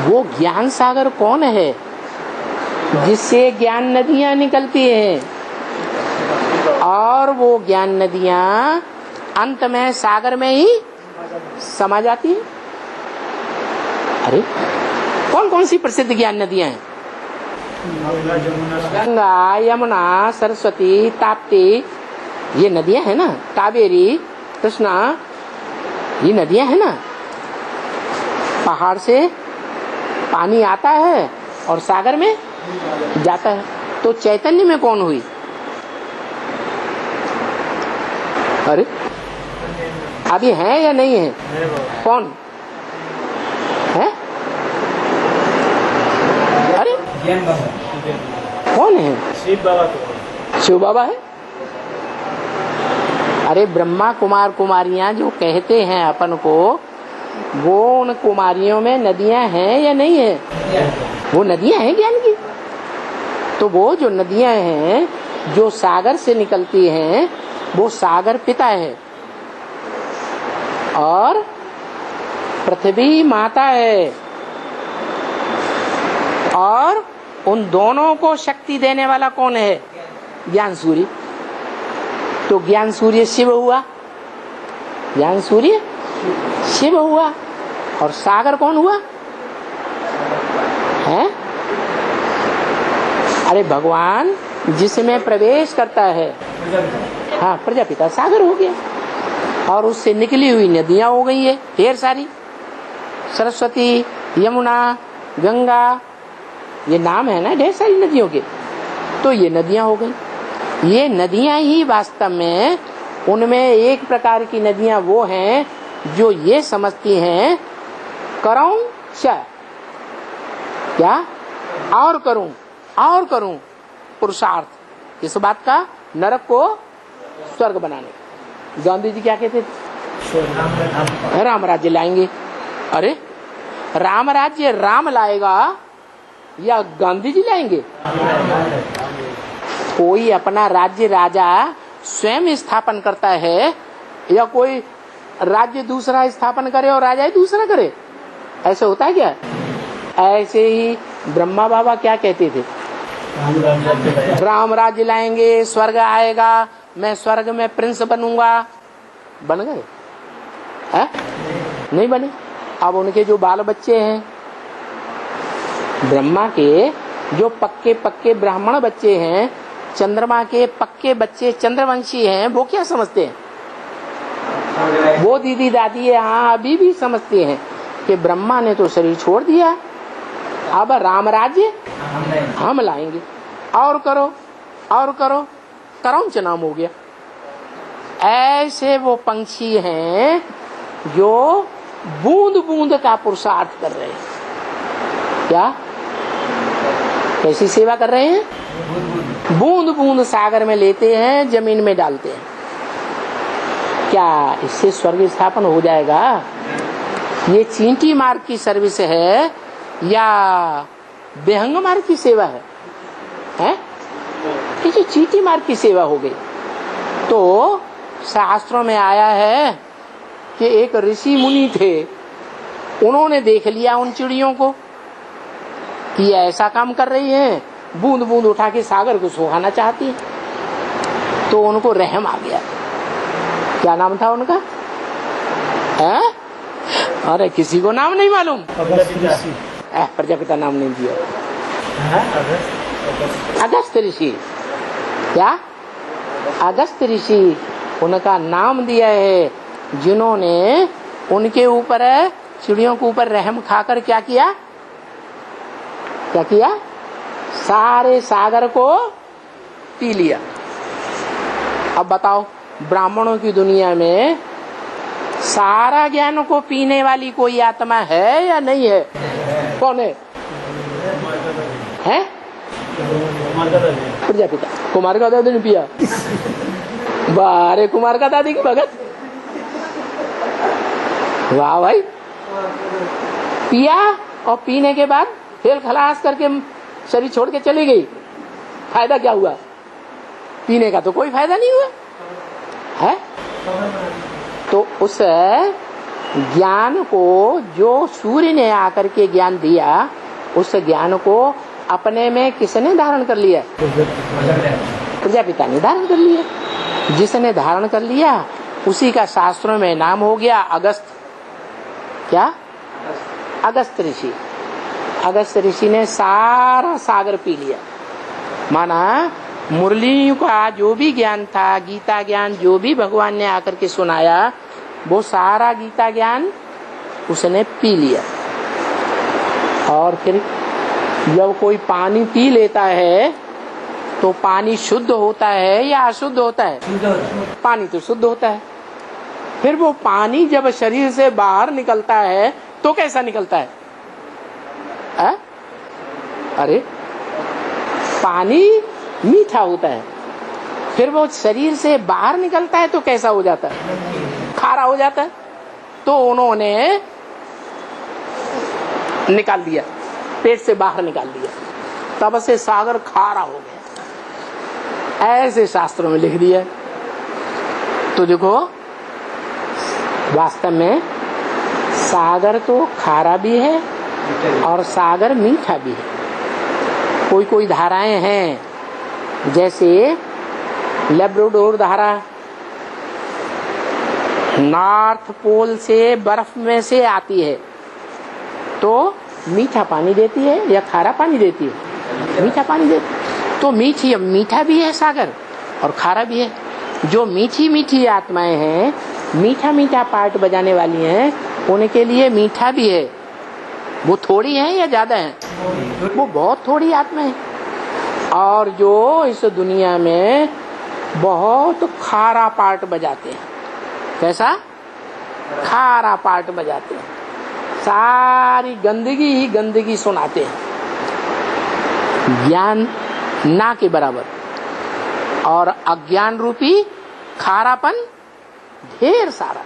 वो ज्ञान सागर कौन है जिससे ज्ञान नदियां निकलती हैं, और वो ज्ञान नदियां अंत में सागर में ही समा जाती है। अरे कौन कौन सी प्रसिद्ध ज्ञान नदियां हैं? गंगा, यमुना, सरस्वती, ताप्ती, ये नदियां हैं ना। कावेरी, कृष्णा, ये नदियां हैं ना। पहाड़ से पानी आता है और सागर में जाता है। तो चैतन्य में कौन हुई? अरे अभी है या नहीं है? कौन है? अरे कौन है? शिव बाबा। शिव बाबा है। अरे ब्रह्मा कुमार कुमारियां जो कहते हैं अपन को, वो उन कुमारियों में नदियां हैं या नहीं है? वो नदियां हैं ज्ञान की। तो वो जो नदियां हैं जो सागर से निकलती हैं, वो सागर पिता है और पृथ्वी माता है, और उन दोनों को शक्ति देने वाला कौन है? ज्ञान सूर्य। तो ज्ञान सूर्य शिव हुआ, ज्ञान सूर्य शिव हुआ, और सागर कौन हुआ है? अरे भगवान जिसमें प्रवेश करता है, हाँ प्रजापिता सागर हो गया, और उससे निकली हुई नदियां हो गई है ढेर सारी। सरस्वती, यमुना, गंगा, ये नाम है ना ढेर सारी नदियों के। तो ये नदियां हो गई। ये नदियां ही वास्तव में, उनमें एक प्रकार की नदियां वो हैं जो ये समझती हैं करूं क्या और करूं पुरुषार्थ, इस बात का, नरक को स्वर्ग बनाने। गांधी जी क्या कहते थे? राम राज्य लाएंगे। अरे राम राज्य राम लाएगा या गांधी जी लाएंगे? कोई अपना राज्य राजा स्वयं स्थापन करता है, या कोई राज्य दूसरा स्थापन करे और राजा ही दूसरा करे? ऐसे होता है क्या? ऐसे ही ब्रह्मा बाबा क्या कहते थे? राम राज्य लाएंगे, स्वर्ग आएगा, मैं स्वर्ग में प्रिंस बनूंगा। बन गए? नहीं बने। अब उनके जो बाल बच्चे हैं, ब्रह्मा के जो पक्के पक्के ब्राह्मण बच्चे हैं, चंद्रमा के पक्के बच्चे चंद्रवंशी हैं, वो क्या समझते हैं? वो दीदी दादी यहाँ अभी भी समझते हैं कि ब्रह्मा ने तो शरीर छोड़ दिया, अब राम राज्य हम लाएंगे, और करो करौंच नाम हो गया। ऐसे वो पंछी हैं जो बूंद बूंद का पुरुषार्थ कर रहे हैं। क्या? कैसी सेवा कर रहे हैं? बूंद बूंद सागर में लेते हैं, जमीन में डालते हैं। क्या इससे स्वर्ग स्थापन हो जाएगा? ये चींटी मार्ग की सर्विस है या बेहंग मार्ग की सेवा है? ये चींटी मार्ग की सेवा हो गई। तो शास्त्रों में आया है कि एक ऋषि मुनि थे, उन्होंने देख लिया उन चिड़ियों को कि ऐसा काम कर रही हैं, बूंद बूंद उठा के सागर को सुहाना चाहती है। तो उनको रहम आ गया। क्या नाम था उनका? अरे किसी को नाम नहीं मालूम? प्रजापिता नाम नहीं दिया। अगस्त ऋषि। क्या? अगस्त ऋषि उनका नाम दिया है, जिन्होंने उनके ऊपर, चिड़ियों के ऊपर रहम खाकर क्या किया? सारे सागर को पी लिया। अब बताओ, ब्राह्मणों की दुनिया में सारा ज्ञान को पीने वाली कोई आत्मा है या नहीं है? कौन है? प्रजापिता। कुमार का दादी ने पिया। बारे कुमार का दादी की भगत। वाह भाई। पिया, और पीने के बाद फेल खलास करके शरीर छोड़ के चली गई। फायदा क्या हुआ? पीने का तो कोई फायदा नहीं हुआ है। तो उस ज्ञान को जो सूर्य ने आकर के ज्ञान दिया, उस ज्ञान को अपने में किसने धारण कर लिया? प्रजापिता ने धारण कर लिया। जिसने धारण कर लिया उसी का शास्त्रों में नाम हो गया अगस्त। क्या? अगस्त ऋषि। अगस्त ऋषि ने सारा सागर पी लिया। माना मुरली का जो भी ज्ञान था, गीता ज्ञान जो भी भगवान ने आकर के सुनाया, वो सारा गीता ज्ञान उसने पी लिया। और फिर जब कोई पानी पी लेता है तो पानी शुद्ध होता है या अशुद्ध होता है? पानी तो शुद्ध होता है। फिर वो पानी जब शरीर से बाहर निकलता है तो कैसा निकलता है? अरे पानी मीठा होता है, फिर वो शरीर से बाहर निकलता है तो कैसा हो जाता है? खारा हो जाता है। तो उन्होंने निकाल दिया, पेट से बाहर निकाल दिया, तब से सागर खारा हो गया। ऐसे शास्त्रों में लिख दिया। तो देखो वास्तव में सागर तो खारा भी है और सागर मीठा भी है। कोई कोई धाराएं हैं, जैसे लेब्राडोर धारा, नॉर्थ पोल से बर्फ में से आती है तो मीठा पानी देती है या खारा पानी देती है? मीठा पानी देती है। तो मीठा भी है सागर और खारा भी है। जो मीठी मीठी आत्माएं हैं, मीठा मीठा पार्ट बजाने वाली हैं, उनके लिए मीठा भी है। वो थोड़ी है या ज्यादा है? वो बहुत थोड़ी आत्मा है। और जो इस दुनिया में बहुत खारा पार्ट बजाते हैं। कैसा? खारा पार्ट बजाते हैं, सारी गंदगी ही गंदगी सुनाते हैं, ज्ञान ना के बराबर। और अज्ञान रूपी खारापन ढेर सारा।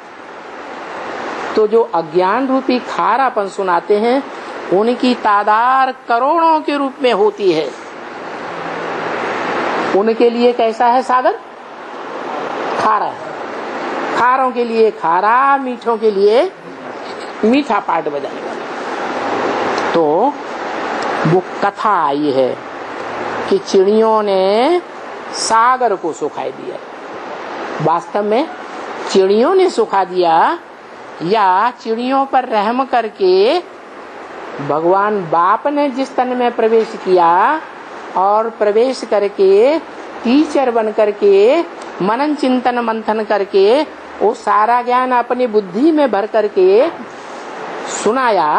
तो जो अज्ञान रूपी खारापन सुनाते हैं, उनकी तादाद करोड़ों के रूप में होती है। उनके लिए कैसा है सागर? खारा है। खारों के लिए खारा, मीठों के लिए मीठा पार्ट बजाने वाला। तो वो कथा आई है कि चिड़ियों ने सागर को सुखा दिया। वास्तव में चिड़ियों ने सुखा दिया या चिड़ियों पर रहम करके भगवान बाप ने जिस तन में प्रवेश किया और प्रवेश करके टीचर बन करके मनन चिंतन मंथन करके वो सारा ज्ञान अपनी बुद्धि में भर करके सुनाया,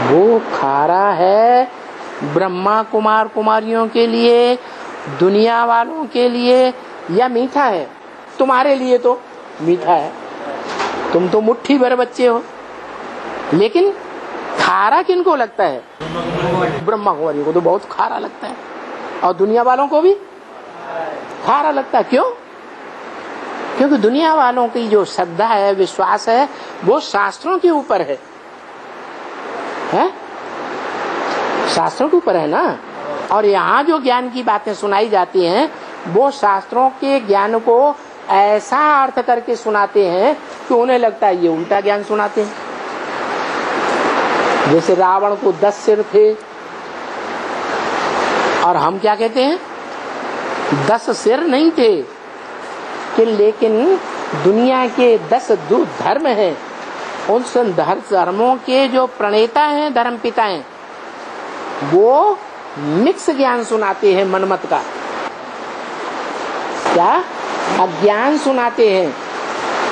वो खारा है ब्रह्मा कुमार कुमारियों के लिए, दुनिया वालों के लिए, या मीठा है? तुम्हारे लिए तो मीठा है, तुम तो मुट्ठी भर बच्चे हो। लेकिन खारा किनको लगता है? ब्रह्मा कुमारियों को तो बहुत खारा लगता है, और दुनिया वालों को भी खारा लगता है। क्यों? क्योंकि दुनिया वालों की जो श्रद्धा है, विश्वास है, वो शास्त्रों के ऊपर है, शास्त्रों के ऊपर है ना। और यहाँ जो ज्ञान की बातें सुनाई जाती हैं, वो शास्त्रों के ज्ञान को ऐसा अर्थ करके सुनाते हैं कि उन्हें लगता है ये उल्टा ज्ञान सुनाते हैं। जैसे रावण को 10 सिर थे, और हम क्या कहते हैं? 10 सिर नहीं थे कि, लेकिन दुनिया के 10 धर्म हैं, उन धर्मों के जो प्रणेता हैं, धर्म पिता हैं, वो मिक्स ज्ञान सुनाते हैं मनमत का। क्या? अज्ञान सुनाते हैं।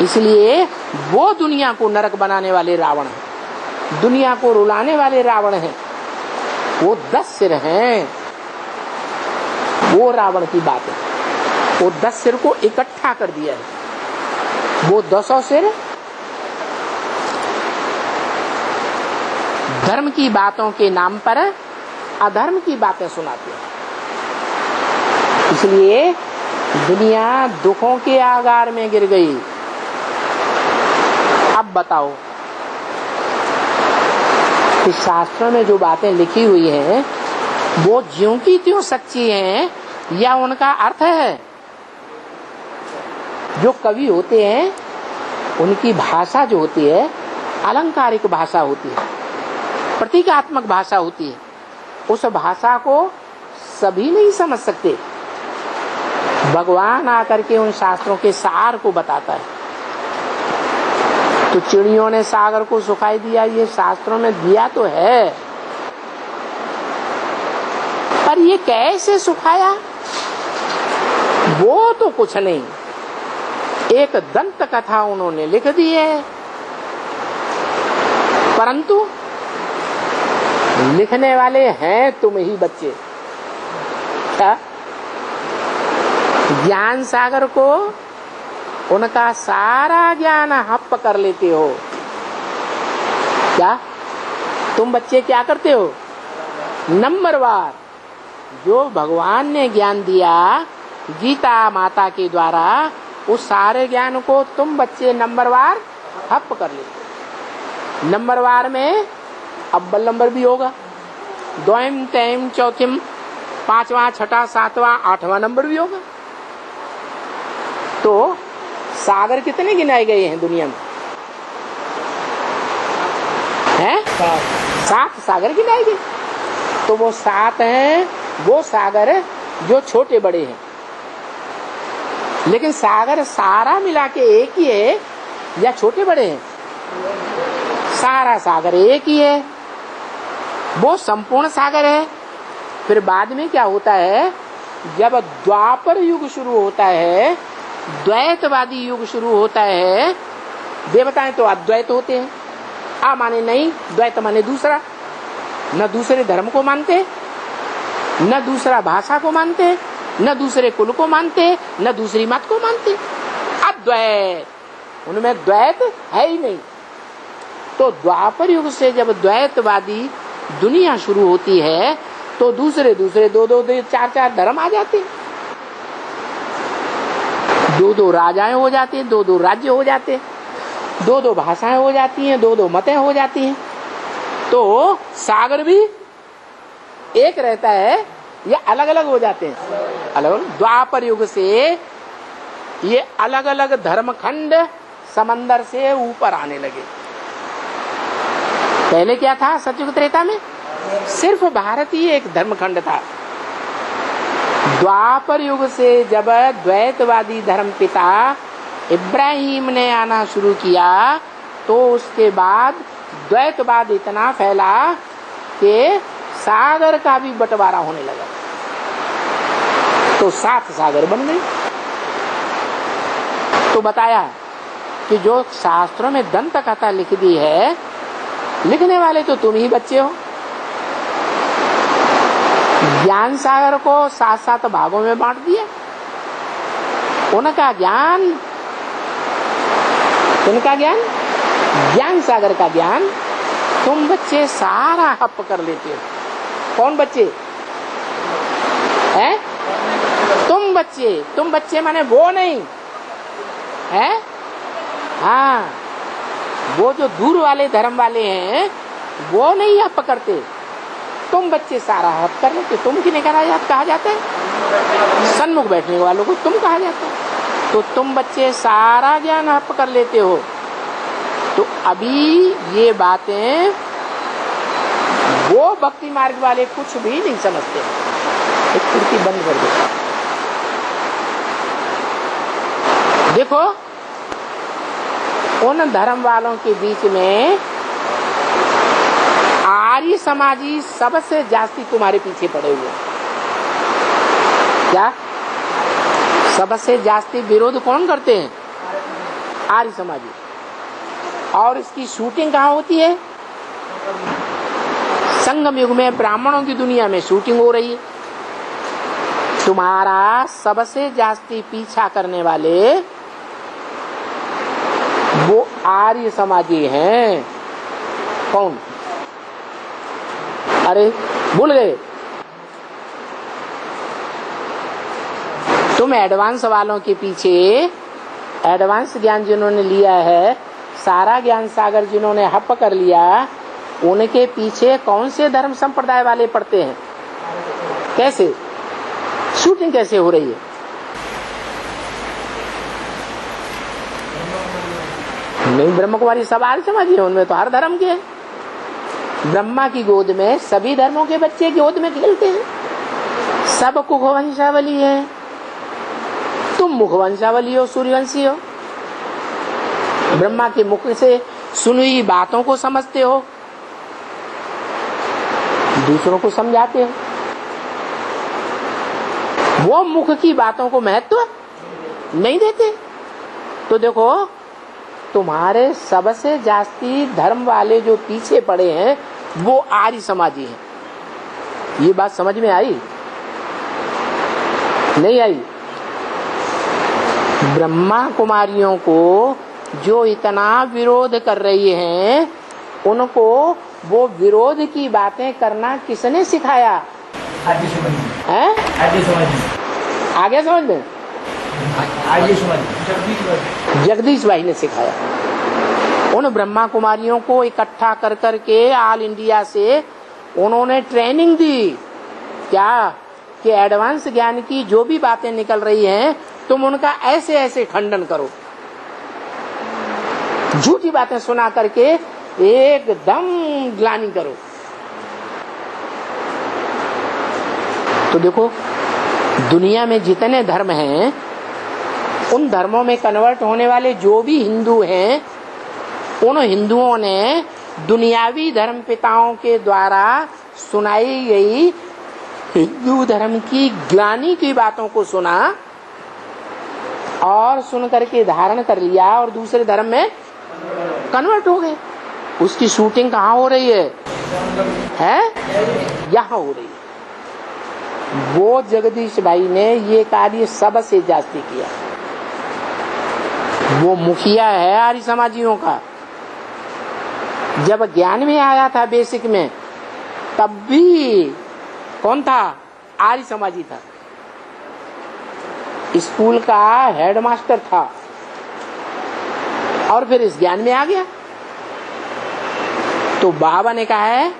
इसलिए वो दुनिया को नरक बनाने वाले रावण हैं, दुनिया को रुलाने वाले रावण हैं। वो 10 सिर हैं, वो रावण की बात है। वो 10 सिर को इकट्ठा कर दिया है। वो 10 सिर धर्म की बातों के नाम पर अधर्म की बातें सुनाते हैं। इसलिए दुनिया दुखों के आगार में गिर गई। अब बताओ कि शास्त्रों में जो बातें लिखी हुई हैं, वो ज्यों की त्यों सच्ची हैं या उनका अर्थ है? जो कवि होते हैं उनकी भाषा जो होती है अलंकारिक भाषा होती है, प्रतीकात्मक भाषा होती है। उस भाषा को सभी नहीं समझ सकते। भगवान आकर के उन शास्त्रों के सार को बताता है। तो चिड़ियों ने सागर को सुखाई दिया, ये शास्त्रों में दिया तो है, पर ये कैसे सुखाया वो तो कुछ नहीं। एक दंत कथा उन्होंने लिख दी है, परंतु लिखने वाले हैं तुम ही बच्चे। क्या ज्ञान सागर को उनका सारा ज्ञान हप कर लेते हो? क्या तुम बच्चे क्या करते हो? नंबरवार जो भगवान ने ज्ञान दिया गीता माता के द्वारा, उस सारे ज्ञान को तुम बच्चे नंबरवार हप कर लेते। नंबरवार में अव्वल नंबर भी होगा, द्वयम तैम चौथिम, पांचवा छठा सातवां आठवां नंबर भी होगा। तो सागर कितने गिनाए गए हैं दुनिया में? हैं? 7 सागर गिनाए गए। तो वो 7 हैं वो सागर जो छोटे बड़े हैं, लेकिन सागर सारा मिला के एक ही है या छोटे बड़े हैं? सारा सागर एक ही है, वो संपूर्ण सागर है। फिर बाद में क्या होता है, जब द्वापर युग शुरू होता है, द्वैतवादी युग शुरू होता है, देवताएं तो अद्वैत होते हैं, आ माने नहीं, द्वैत माने दूसरा, न दूसरे धर्म को मानते, न दूसरा भाषा को मानते, न दूसरे कुल को मानते, न दूसरी मत को मानते, अद्वैत, उनमें द्वैत है ही नहीं। तो द्वापर युग से जब द्वैतवादी दुनिया शुरू होती है तो दूसरे दूसरे 2-2 4-4 धर्म आ जाते हैं, 2-2 राजाएं हो जाती हैं, 2-2 राज्य हो जाते हैं, 2-2 भाषाएं हो जाती हैं, 2-2 मतें हो जाती हैं। तो सागर भी एक रहता है या अलग अलग हो जाते हैं? अलग। द्वापर युग से ये अलग अलग धर्मखंड समंदर से ऊपर आने लगे। पहले क्या था सतयुग त्रेता में? सिर्फ भारत ही एक धर्मखंड था। द्वापर युग से जब द्वैतवादी धर्म पिता इब्राहिम ने आना शुरू किया तो उसके बाद द्वैतवाद इतना फैला कि सागर का भी बंटवारा होने लगा, तो 7 सागर बन गए। तो बताया कि जो शास्त्रों में दंत कथा लिख दी है, लिखने वाले तो तुम ही बच्चे हो। ज्ञान सागर को 7-7 भागों में बांट दिया। उनका ज्ञान, उनका ज्ञान, ज्ञान सागर का ज्ञान तुम बच्चे सारा हप कर लेते हो। कौन बच्चे हैं? तुम बच्चे माने वो नहीं है, हाँ, वो जो दूर वाले धर्म वाले हैं वो नहीं हप करते, तुम बच्चे सारा हप कर लेते। तुम किन्हें कहा जाता है? सन्मुख बैठने वालों को तुम कहा जाता है। तो तुम बच्चे सारा ज्ञान हप कर लेते हो। तो अभी ये बातें वो भक्ति मार्ग वाले कुछ भी नहीं समझते। एक खिड़की बंद कर दो। देखो उन धर्म वालों के बीच में आर्य समाजी सबसे जास्ती तुम्हारे पीछे पड़े हुए। क्या सबसे जास्ती विरोध कौन करते हैं? आर्य समाजी। और इसकी शूटिंग कहाँ होती है? संगम युग में ब्राह्मणों की दुनिया में शूटिंग हो रही है। तुम्हारा सबसे जास्ती पीछा करने वाले वो आर्य समाजी हैं। कौन? अरे भूल गए? तुम एडवांस वालों के पीछे, एडवांस ज्ञान जिन्होंने लिया है, सारा ज्ञान सागर जिन्होंने हप कर लिया, उनके पीछे कौन से धर्म संप्रदाय वाले पड़ते हैं? कैसे शूटिंग कैसे हो रही है? नहीं, ब्रह्म कुमारी सब आर्य समाजी है, उनमें तो हर धर्म के हैं। ब्रह्मा की गोद में सभी धर्मों के बच्चे गोद में खेलते हैं, सब मुखवंशावली है। तुम मुखवंशावली हो, सूर्यवंशी हो, ब्रह्मा के मुख से सुनी बातों को समझते हो, दूसरों को समझाते हो। वो मुख की बातों को महत्व नहीं देते। तो देखो, तुम्हारे सबसे जास्ती धर्म वाले जो पीछे पड़े हैं वो आर्य समाजी हैं। ये बात समझ में आई? नहीं आई? ब्रह्मा कुमारियों को जो इतना विरोध कर रही हैं, उनको वो विरोध की बातें करना किसने सिखाया? है? आगे समझ में? जगदीश भाई ने सिखाया। उन ब्रह्मा कुमारियों को इकट्ठा कर करके ऑल इंडिया से उन्होंने ट्रेनिंग दी। क्या? कि एडवांस ज्ञान की जो भी बातें निकल रही हैं, तुम उनका ऐसे ऐसे खंडन करो। झूठी बातें सुना करके एकदम ग्लानि करो। तो देखो, दुनिया में जितने धर्म हैं, उन धर्मों में कन्वर्ट होने वाले जो भी हिंदू हैं, उन हिंदुओं ने दुनियावी धर्म पिताओं के द्वारा सुनाई गई हिंदू धर्म की ग्लानि की बातों को सुना और सुन करके धारण कर लिया और दूसरे धर्म में कन्वर्ट हो गए। उसकी शूटिंग कहाँ हो रही है? यहाँ हो रही है। वो जगदीश भाई ने ये कार्य सबसे जास्ती किया। वो मुखिया है आर्य समाजियों का। जब ज्ञान में आया था बेसिक में, तब भी कौन था? आर्य समाजी था। स्कूल का हेडमास्टर था और फिर इस ज्ञान में आ गया। तो बाबा ने कहा है,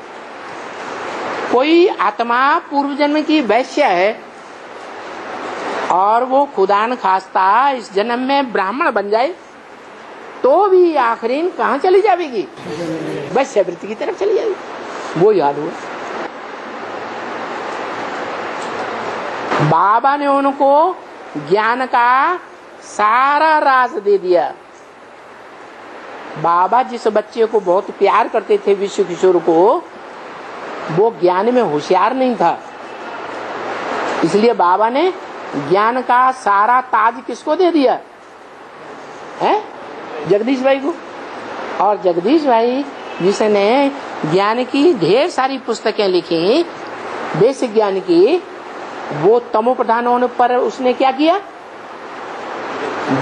कोई आत्मा पूर्व जन्म की वैश्य है और वो खुदा न खास्ता इस जन्म में ब्राह्मण बन जाए तो भी आखिरी कहाँ चली जाएगी? वैश्य वृत्ति की तरफ चली जाएगी। वो याद हुआ। बाबा ने उनको ज्ञान का सारा राज दे दिया। बाबा जिस बच्चे को बहुत प्यार करते थे, विश्व किशोर को, वो ज्ञान में होशियार नहीं था। इसलिए बाबा ने ज्ञान का सारा ताज किसको दे दिया है? जगदीश भाई को। और जगदीश भाई जिसने ज्ञान की ढेर सारी पुस्तकें लिखी, बेसिक ज्ञान की, वो तमो प्रधान होने पर उसने क्या किया?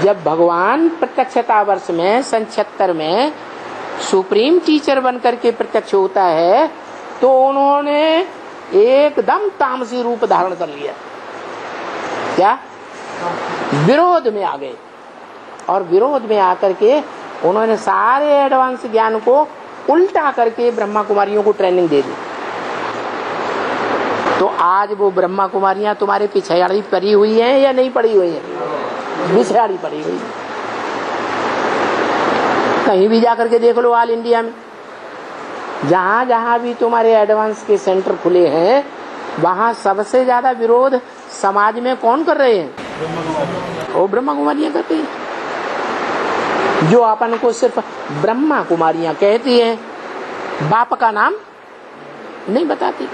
जब भगवान प्रत्यक्षता वर्ष में सन 76 में सुप्रीम टीचर बनकर के प्रत्यक्ष होता है, तो उन्होंने एकदम तामसी रूप धारण कर लिया। क्या? विरोध में आ गए और विरोध में आकर के उन्होंने सारे एडवांस ज्ञान को उल्टा करके ब्रह्मा कुमारियों को ट्रेनिंग दे दी। तो आज वो ब्रह्मा कुमारियां तुम्हारे पिछाड़ी पड़ी हुई हैं या नहीं पड़ी हुई हैं? पिछाड़ी पड़ी हुई। कहीं भी जाकर के देख लो, ऑल इंडिया में जहां जहां भी तुम्हारे एडवांस के सेंटर खुले हैं, वहां सबसे ज्यादा विरोध समाज में कौन कर रहे हैं? वो ब्रह्मा कुमारियां करती हैं। जो अपन को सिर्फ ब्रह्मा कुमारियां कहती हैं, बाप का नाम नहीं बताती।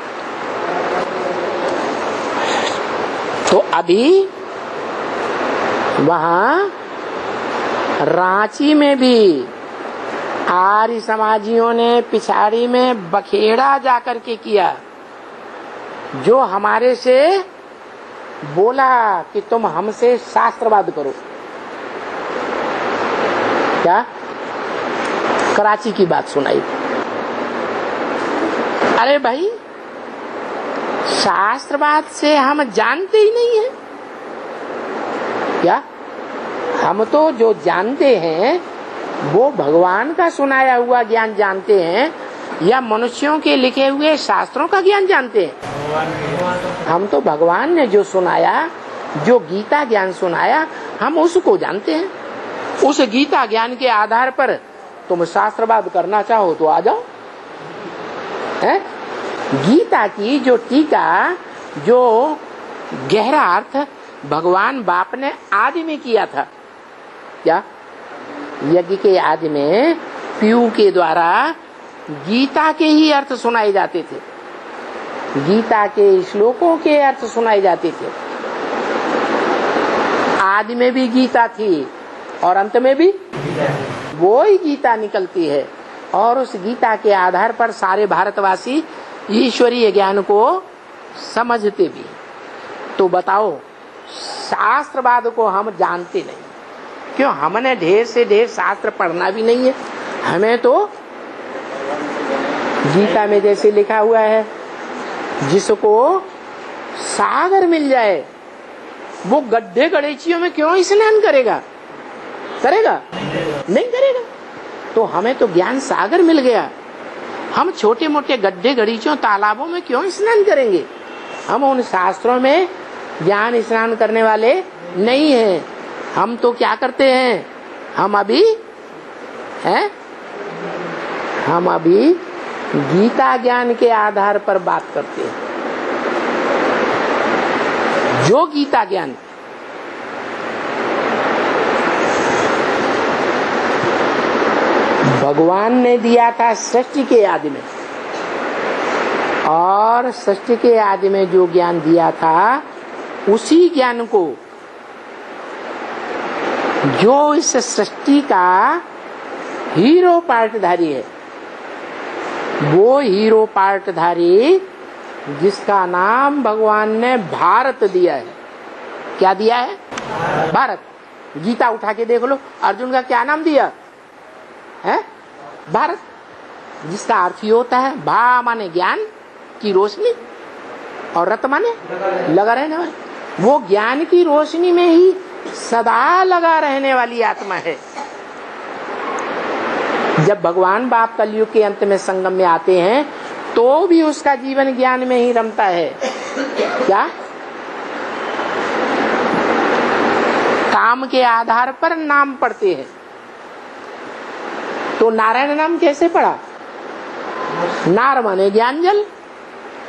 तो अभी वहां रांची में भी आर्य समाजियों ने पिछाड़ी में बखेड़ा जाकर के किया। जो हमारे से बोला कि तुम हमसे शास्त्रवाद करो। क्या? कराची की बात सुनाई। अरे भाई, शास्त्रवाद से हम जानते ही नहीं है क्या? हम तो जो जानते हैं वो भगवान का सुनाया हुआ ज्ञान जानते हैं या मनुष्यों के लिखे हुए शास्त्रों का ज्ञान जानते हैं? हम तो भगवान ने जो सुनाया, जो गीता ज्ञान सुनाया, हम उसको जानते हैं। उस गीता ज्ञान के आधार पर तुम शास्त्रवाद करना चाहो तो आ जाओ। है? गीता की जो टीका, जो गहरा अर्थ भगवान बाप ने आदि में किया था, क्या यज्ञ के आदि में पीयू के द्वारा गीता के ही अर्थ सुनाए जाते थे, गीता के श्लोकों के अर्थ सुनाए जाते थे। आदि में भी गीता थी और अंत में भी वो ही गीता निकलती है, और उस गीता के आधार पर सारे भारतवासी ईश्वरीय ज्ञान को समझते भी। तो बताओ, शास्त्रवाद को हम जानते नहीं, क्यों? हमने ढेर से ढेर शास्त्र पढ़ना भी नहीं है। हमें तो गीता में जैसे लिखा हुआ है, जिसको सागर मिल जाए वो गड्ढे गड़ेचियों में क्यों स्नान करेगा? करेगा? नहीं करेगा। तो हमें तो ज्ञान सागर मिल गया, हम छोटे मोटे गड्ढे गड़ीचों तालाबों में क्यों स्नान करेंगे? हम उन शास्त्रों में ज्ञान स्नान करने वाले नहीं हैं। हम तो क्या करते हैं, हम अभी गीता ज्ञान के आधार पर बात करते हैं। जो गीता ज्ञान भगवान ने दिया था सृष्टि के आदि में, और सृष्टि के आदि में जो ज्ञान दिया था, उसी ज्ञान को जो इस सृष्टि का हीरो पार्टधारी है, वो हीरो पार्टधारी जिसका नाम भगवान ने भारत दिया है। क्या दिया है? भारत। गीता उठा के देख लो, अर्जुन का क्या नाम दिया है? भारत। जिसका अर्थ ही होता है, भा माने ज्ञान की रोशनी और रत माने लगा रहने वाला। वो ज्ञान की रोशनी में ही सदा लगा रहने वाली आत्मा है। जब भगवान बाप कलयुग के अंत में संगम में आते हैं, तो भी उसका जीवन ज्ञान में ही रमता है। क्या? काम के आधार पर नाम पढ़ते हैं। तो नारायण नाम कैसे पढ़ा? नार माने ज्ञान जल,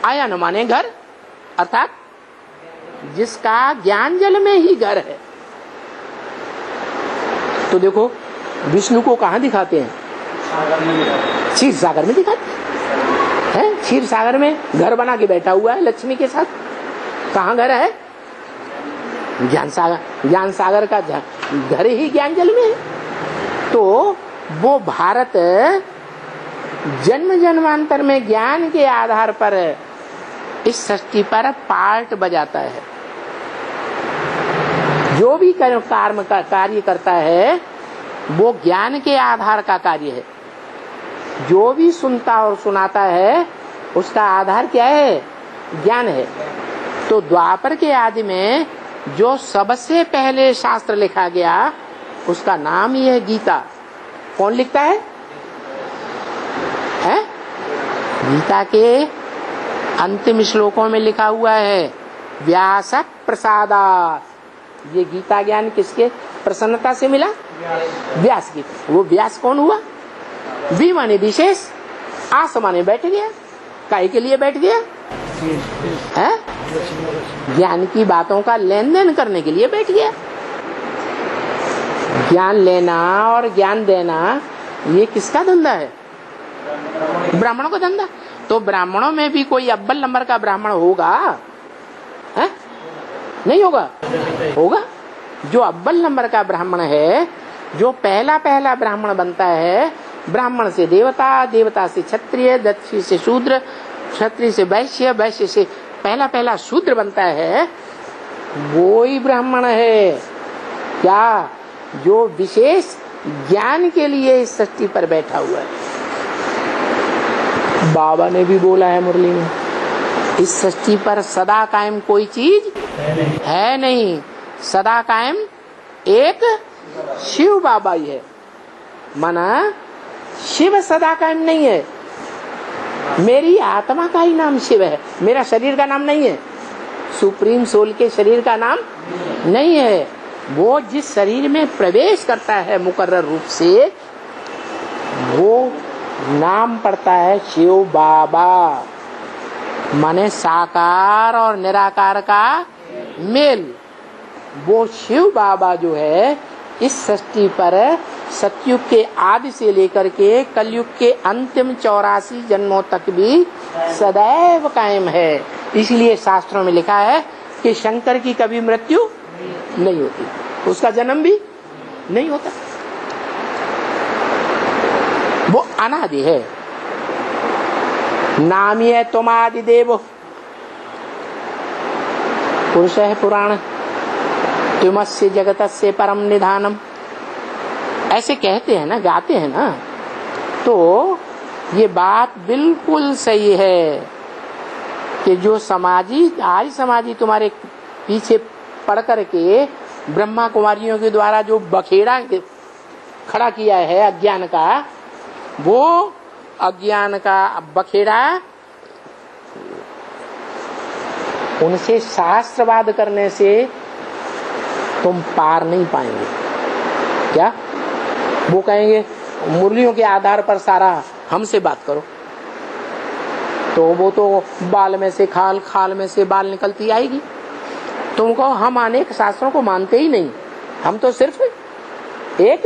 आयन माने घर, अर्थात जिसका ज्ञान जल में ही घर है। तो देखो, विष्णु को कहाँ दिखाते हैं? क्षीर सागर में दिखाते हैं। क्षीर सागर में घर बना के बैठा हुआ है लक्ष्मी के साथ। कहाँ घर है? ज्ञान सागर। ज्ञान सागर का घर ही ज्ञान जल में है। तो वो भारत जन्म जन्मांतर में ज्ञान के आधार पर इस सृष्टि पर पार्ट बजाता है। जो भी कार्य करता है वो ज्ञान के आधार का कार्य है। जो भी सुनता और सुनाता है उसका आधार क्या है? ज्ञान है। तो द्वापर के आदि में जो सबसे पहले शास्त्र लिखा गया, उसका नाम ही है गीता। कौन लिखता है? गीता के अंतिम श्लोकों में लिखा हुआ है, व्यास प्रसादात्। ये गीता ज्ञान किसके प्रसन्नता से मिला? व्यास की। वो व्यास कौन हुआ? वी माने विशेष, आस माने बैठ गया। काहे के लिए बैठ गया? ज्ञान की बातों का लेन देन करने के लिए बैठ गया। ज्ञान लेना और ज्ञान देना ये किसका धंधा है? ब्राह्मणों का धंधा। तो ब्राह्मणों में भी कोई अव्वल नंबर का ब्राह्मण होगा? है? नहीं होगा? होगा। जो अव्वल नंबर का ब्राह्मण है, जो पहला ब्राह्मण बनता है, ब्राह्मण से देवता, देवता से क्षत्रिय, क्षत्रिय से शूद्र, क्षत्रिय से वैश्य, वैश्य से पहला शूद्र बनता है, वो ही ब्राह्मण है। क्या? जो विशेष ज्ञान के लिए इस सृष्टि पर बैठा हुआ है। बाबा ने भी बोला है मुरली में, इस सृष्टि पर सदा कायम कोई चीज है नहीं। सदा कायम एक शिव बाबा ही है। माना शिव सदा कायम नहीं है। मेरी आत्मा का ही नाम शिव है, मेरा शरीर का नाम नहीं है। सुप्रीम सोल के शरीर का नाम नहीं है। वो जिस शरीर में प्रवेश करता है मुकर्रर रूप से, वो नाम पड़ता है शिव बाबा, माने साकार और निराकार का मेल। वो शिव बाबा जो है इस सृष्टि पर सतयुग के आदि से लेकर के कलयुग के अंतिम 84 जन्मों तक भी सदैव कायम है। इसलिए शास्त्रों में लिखा है कि शंकर की कभी मृत्यु नहीं होती, उसका जन्म भी नहीं होता, वो अनादि है। नामी है तुमादि देव, पुरुष है पुराण, तुमस्य जगतस्य परम निधानम, ऐसे कहते हैं ना, गाते हैं ना। तो ये बात बिल्कुल सही है कि जो आर्य समाजी तुम्हारे पीछे पड़ करके ब्रह्मा कुमारियों के द्वारा जो बखेड़ा खड़ा किया है अज्ञान का, वो अज्ञान का बखेड़ा उनसे शास्त्रवाद करने से तुम पार नहीं पाएंगे। क्या वो कहेंगे मुरलियों के आधार पर सारा हमसे बात करो, तो वो तो बाल में से खाल, खाल में से बाल निकलती आएगी। तुमको हम अनेक शास्त्रों को मानते ही नहीं, हम तो सिर्फ एक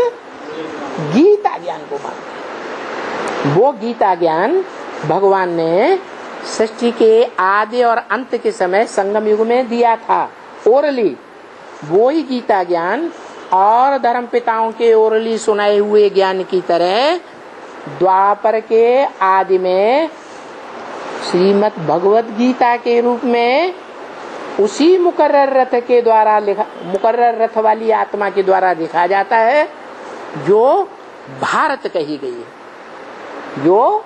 गीता ज्ञान को मानते हैं। वो गीता ज्ञान भगवान ने सृष्टि के आदि और अंत के समय संगम युग में दिया था ओरली। वो ही गीता ज्ञान और धर्म पिताओं के ओरली सुनाए हुए ज्ञान की तरह द्वापर के आदि में श्रीमद् भगवत गीता के रूप में उसी मुकर्रर रथ के द्वारा लिखा, मुकर्रर रथ वाली आत्मा के द्वारा लिखा जाता है, जो भारत कही गई है, जो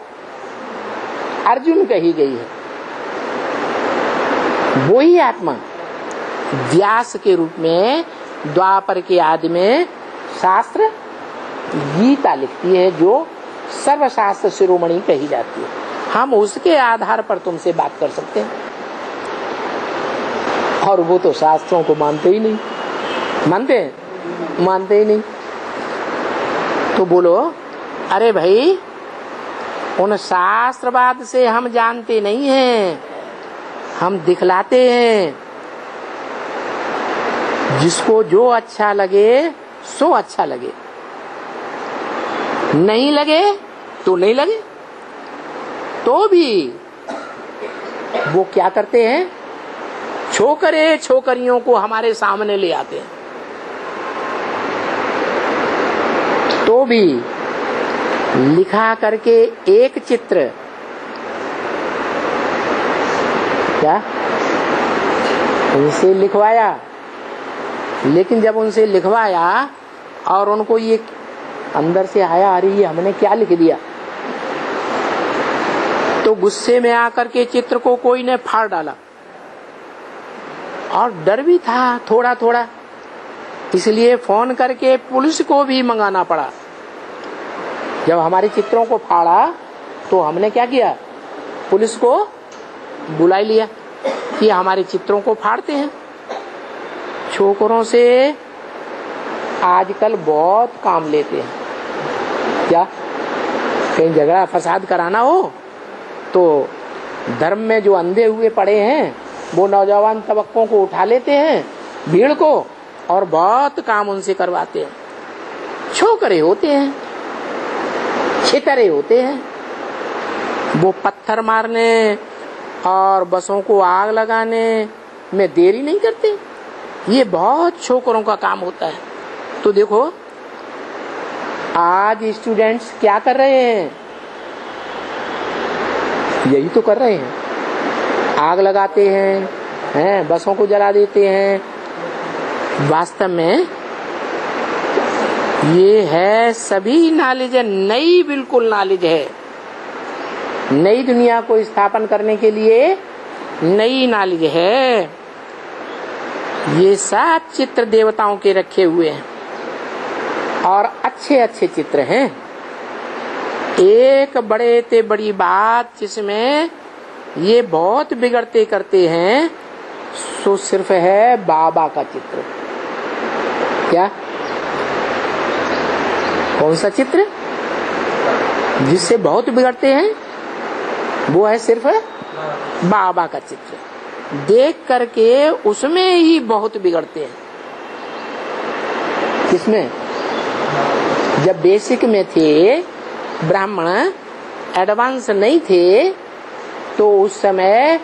अर्जुन कही गई है। वही आत्मा व्यास के रूप में द्वापर के आदि में शास्त्र गीता लिखती है, जो सर्वशास्त्र शिरोमणि कही जाती है। हम उसके आधार पर तुमसे बात कर सकते हैं, और वो तो शास्त्रों को मानते ही नहीं। मानते हैं? मानते ही नहीं। तो बोलो, अरे भाई उन शास्त्रवाद से हम जानते नहीं हैं, हम दिखलाते हैं। जिसको जो अच्छा लगे सो अच्छा लगे, नहीं लगे तो नहीं लगे। तो भी वो क्या करते हैं, छोकरे छोकरियों को हमारे सामने ले आते हैं। तो भी लिखा करके एक चित्र, क्या उनसे लिखवाया, लेकिन जब उनसे लिखवाया और उनको ये अंदर से आया, अरे ये हमने क्या लिख दिया, तो गुस्से में आकर के चित्र को कोई ने फाड़ डाला। और डर भी था थोड़ा थोड़ा, इसलिए फोन करके पुलिस को भी मंगाना पड़ा। जब हमारे चित्रों को फाड़ा तो हमने क्या किया, पुलिस को बुला लिया कि हमारे चित्रों को फाड़ते हैं। छोकरों से आजकल बहुत काम लेते हैं। क्या कहीं झगड़ा फसाद कराना हो तो धर्म में जो अंधे हुए पड़े हैं वो नौजवान तबक्कों को उठा लेते हैं, भीड़ को, और बहुत काम उनसे करवाते हैं। छोकरे होते हैं, छितरे होते हैं, वो पत्थर मारने और बसों को आग लगाने में देरी नहीं करते। ये बहुत छोकरों का काम होता है। तो देखो आज स्टूडेंट्स क्या कर रहे हैं, यही तो कर रहे हैं, आग लगाते हैं, बसों को जला देते हैं। वास्तव में ये है सभी नॉलेज है, नई बिल्कुल नॉलेज है। नई दुनिया को स्थापन करने के लिए नई नॉलेज है। ये सब चित्र देवताओं के रखे हुए हैं और अच्छे अच्छे चित्र हैं। एक बड़े ते बड़ी बात जिसमें ये बहुत बिगड़ते करते हैं, सो सिर्फ है बाबा का चित्र। क्या? कौन सा चित्र जिससे बहुत बिगड़ते हैं? वो है सिर्फ बाबा का चित्र देख करके उसमें ही बहुत बिगड़ते हैं। किसमें? जब बेसिक में थे, ब्राह्मण एडवांस नहीं थे, तो उस समय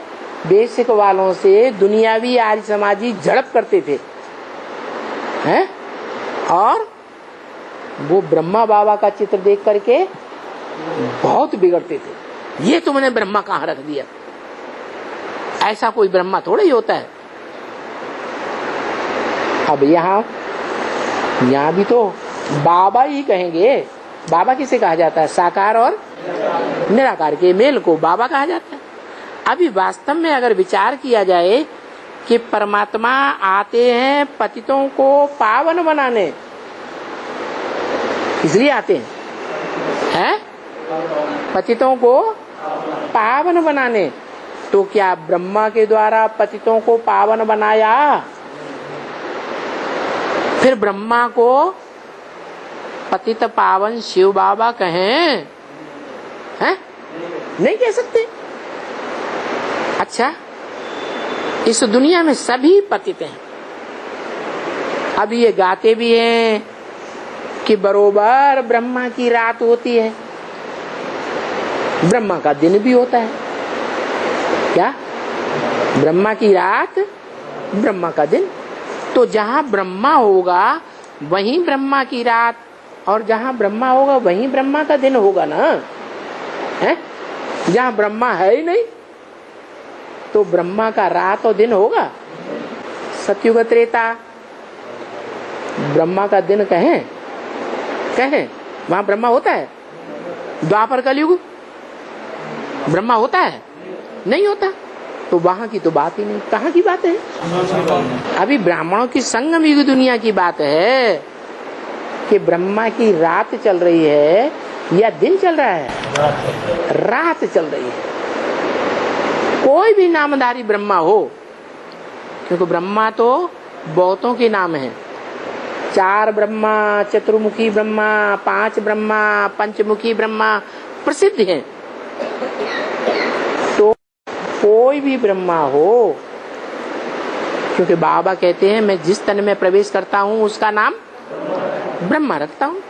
बेसिक वालों से दुनियावी आर्य समाजी झड़प करते थे, हैं? और वो ब्रह्मा बाबा का चित्र देख करके बहुत बिगड़ते थे। ये तुमने ब्रह्मा कहाँ रख दिया? ऐसा कोई ब्रह्मा थोड़ा ही होता है। अब यहाँ भी तो बाबा ही कहेंगे। बाबा किसे कहा जाता है? साकार और निराकार के मेल को बाबा कहा जाता है। अभी वास्तव में अगर विचार किया जाए कि परमात्मा आते हैं पतितों को पावन बनाने, इसलिए आते हैं पतितों को पावन बनाने, तो क्या ब्रह्मा के द्वारा पतितों को पावन बनाया? फिर ब्रह्मा को पतित पावन शिव बाबा कहें? हैं? नहीं कह सकते। अच्छा, इस दुनिया में सभी पतित हैं। अब ये गाते भी हैं कि बरोबर ब्रह्मा की रात होती है, ब्रह्मा का दिन भी होता है। क्या? ब्रह्मा की रात, ब्रह्मा का दिन। तो जहाँ ब्रह्मा होगा वहीं ब्रह्मा की रात, और जहाँ ब्रह्मा होगा वहीं ब्रह्मा का दिन होगा ना, है? जहाँ ब्रह्मा है ही नहीं तो ब्रह्मा का रात और दिन होगा? सतयुग त्रेता ब्रह्मा का दिन कहें वहाँ ब्रह्मा होता है? द्वापर कलयुग ब्रह्मा होता है? नहीं होता। तो वहाँ की तो बात ही नहीं। कहाँ की बात है? अभी ब्राह्मणों की संगम युग दुनिया की बात है कि ब्रह्मा की रात चल रही है या दिन चल रहा है? रात चल रही है। कोई भी नामधारी ब्रह्मा हो, क्योंकि ब्रह्मा तो बहुतों के नाम है। 4 ब्रह्मा, चतुर्मुखी ब्रह्मा, 5 ब्रह्मा, पंचमुखी ब्रह्मा प्रसिद्ध हैं। तो कोई भी ब्रह्मा हो, क्योंकि बाबा कहते हैं मैं जिस तन में प्रवेश करता हूँ उसका नाम ब्रह्मा रखता हूँ।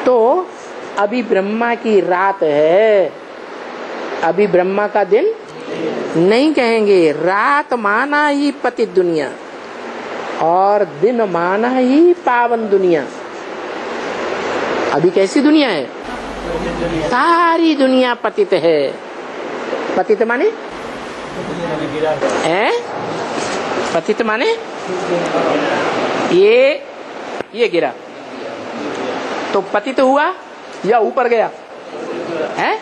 तो अभी ब्रह्मा की रात है, अभी ब्रह्मा का दिन नहीं कहेंगे। रात माना ही पतित दुनिया और दिन माना ही पावन दुनिया। अभी कैसी दुनिया है? सारी दुनिया पतित है। पतित माने पतित माने ये गिरा तो पतित हुआ या ऊपर गया? है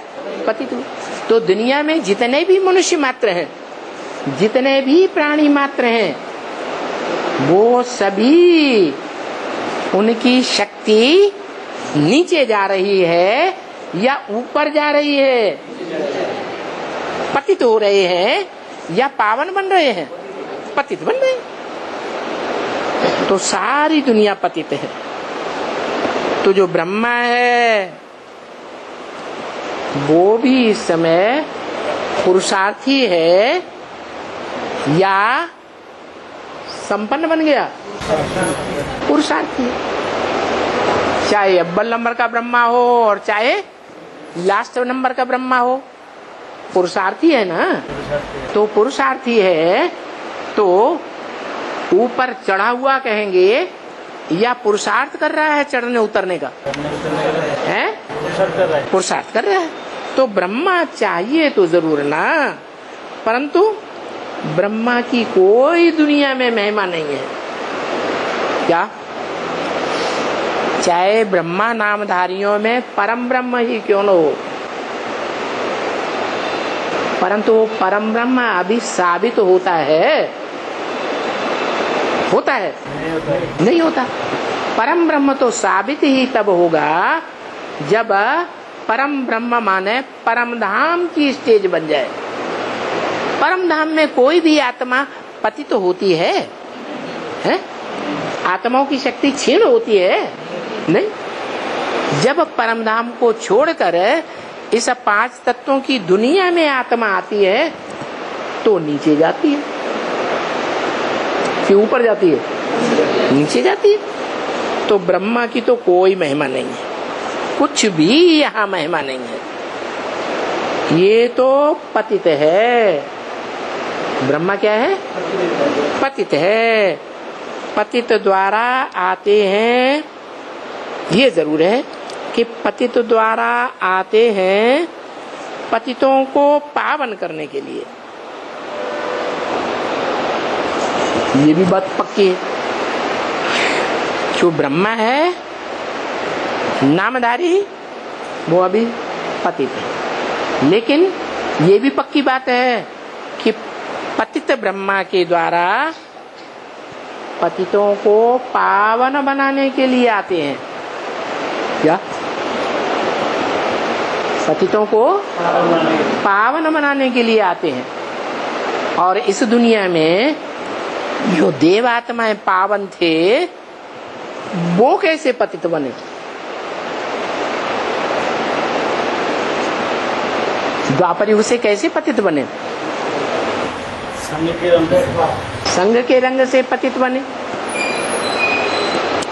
पतित हुआ। तो दुनिया में जितने भी मनुष्य मात्र हैं, जितने भी प्राणी मात्र हैं, वो सभी उनकी शक्ति नीचे जा रही है या ऊपर जा रही है? पतित हो रहे हैं या पावन बन रहे हैं? पतित बन रहे हैं। तो सारी दुनिया पतित है। तो जो ब्रह्मा है वो भी इस समय पुरुषार्थी है या संपन्न बन गया? पुरुषार्थी। चाहे अव्वल नंबर का ब्रह्मा हो और चाहे लास्ट नंबर का ब्रह्मा हो, पुरुषार्थी है ना। तो पुरुषार्थी है तो ऊपर चढ़ा हुआ कहेंगे या पुरुषार्थ कर रहा है चढ़ने उतरने का? है पुरुषार्थ कर रहा है। तो ब्रह्मा चाहिए तो जरूर ना, परंतु ब्रह्मा की कोई दुनिया में महिमा नहीं है। क्या? चाहे ब्रह्मा नामधारियों में परम ब्रह्म ही क्यों न हो, परंतु वो परम ब्रह्म अभी साबित होता है? होता है? नहीं होता। परम ब्रह्म तो साबित ही तब होगा जब परम ब्रह्म माने परम धाम की स्टेज बन जाए। परम धाम में कोई भी आत्मा पतित तो होती है? आत्माओं की शक्ति क्षीण होती है? नहीं। जब परम धाम को छोड़कर इस 5 तत्वों की दुनिया में आत्मा आती है तो नीचे जाती है कि ऊपर जाती है? नीचे जाती है। तो ब्रह्मा की तो कोई महिमा नहीं है, कुछ भी यहाँ महिमा नहीं है। ये तो पतित है। ब्रह्मा क्या है? पतित है। पतित द्वारा आते हैं, ये जरूर है कि पतित द्वारा आते हैं पतितों को पावन करने के लिए। ये भी बात पक्की है। जो ब्रह्मा है नामधारी वो अभी पतित है, लेकिन ये भी पक्की बात है कि पतित ब्रह्मा के द्वारा पतितों को पावन बनाने के लिए आते हैं। क्या? पतितों को पावन बनाने के लिए आते हैं। और इस दुनिया में जो देवात्माएं पावन थे वो कैसे पतित बने? द्वापर युग से कैसे पतित बने? संग के रंग से पतित बने।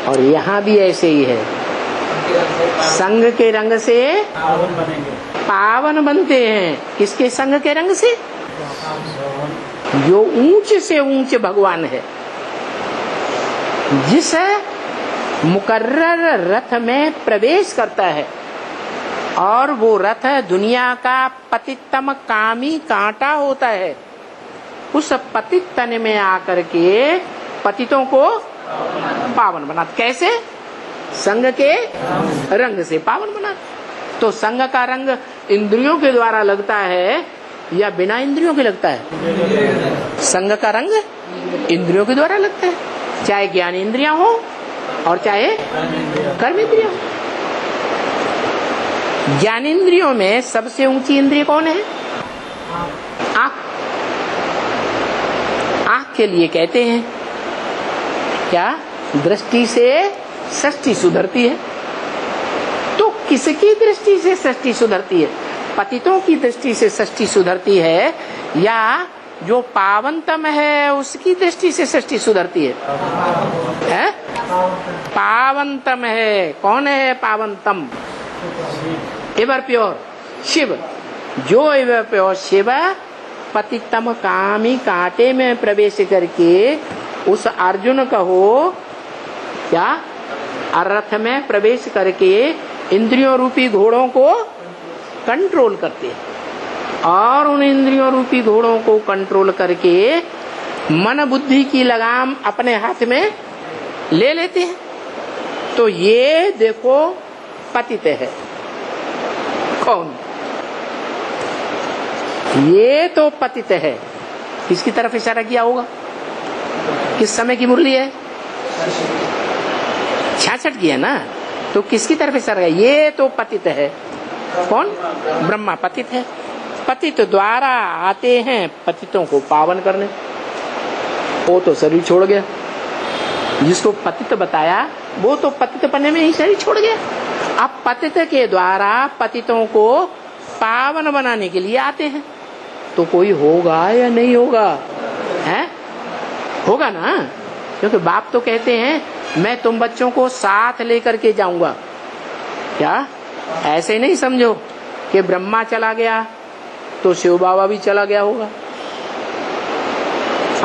और यहाँ भी ऐसे ही है, संग के रंग से पावन बनते हैं। किसके संग के रंग से? जो ऊंच से ऊंच भगवान है, जिस मुकर्रर रथ में प्रवेश करता है, और वो रथ दुनिया का पतितम कामी कांटा होता है। उस पतित तन में आकर के पतितों को पावन बनाते। कैसे? संग के रंग से पावन बनाते। तो संग का रंग इंद्रियों के द्वारा लगता है या बिना इंद्रियों के लगता है? संग का रंग इंद्रियों के द्वारा लगता है, चाहे ज्ञान इंद्रियां हो और चाहे कर्म इंद्रियां हो। ज्ञान इंद्रियों में सबसे ऊंची इंद्रिय कौन है? आंख। आंख के लिए कहते हैं क्या? दृष्टि से सृष्टि सुधरती है। तो किसकी दृष्टि से सृष्टि सुधरती है? पतितों की दृष्टि से सृष्टि सुधरती है या जो पावनतम है उसकी दृष्टि से सृष्टि सुधरती है? पावनतम है। कौन है पावनतम? Ever pure Shiv. जो एवर प्योर शिव पतितम कामी कांटे में प्रवेश करके उस अर्जुन कहो क्या रथ में प्रवेश करके इंद्रियों रूपी घोड़ों को कंट्रोल करते हैं, और उन इंद्रियों रूपी घोड़ों को कंट्रोल करके मन बुद्धि की लगाम अपने हाथ में ले लेते हैं। तो ये देखो पतित है। कौन? ये तो पतित है। किसकी तरफ इशारा किया होगा? किस समय की मुरली है? 66 की है ना। तो किसकी तरफ इशारा है? ये तो पतित है। कौन? ब्रह्मा पतित है। पतित द्वारा आते हैं पतितों को पावन करने। वो तो शरीर छोड़ गया। जिसको पतित बताया वो तो पतित बनने में ही शरीर छोड़ गया। अब पतित के द्वारा पतितों को पावन बनाने के लिए आते हैं। तो कोई होगा या नहीं होगा? है? होगा ना, क्योंकि बाप तो कहते हैं मैं तुम बच्चों को साथ लेकर के जाऊंगा। क्या ऐसे नहीं समझो कि ब्रह्मा चला गया तो शिव बाबा भी चला गया होगा।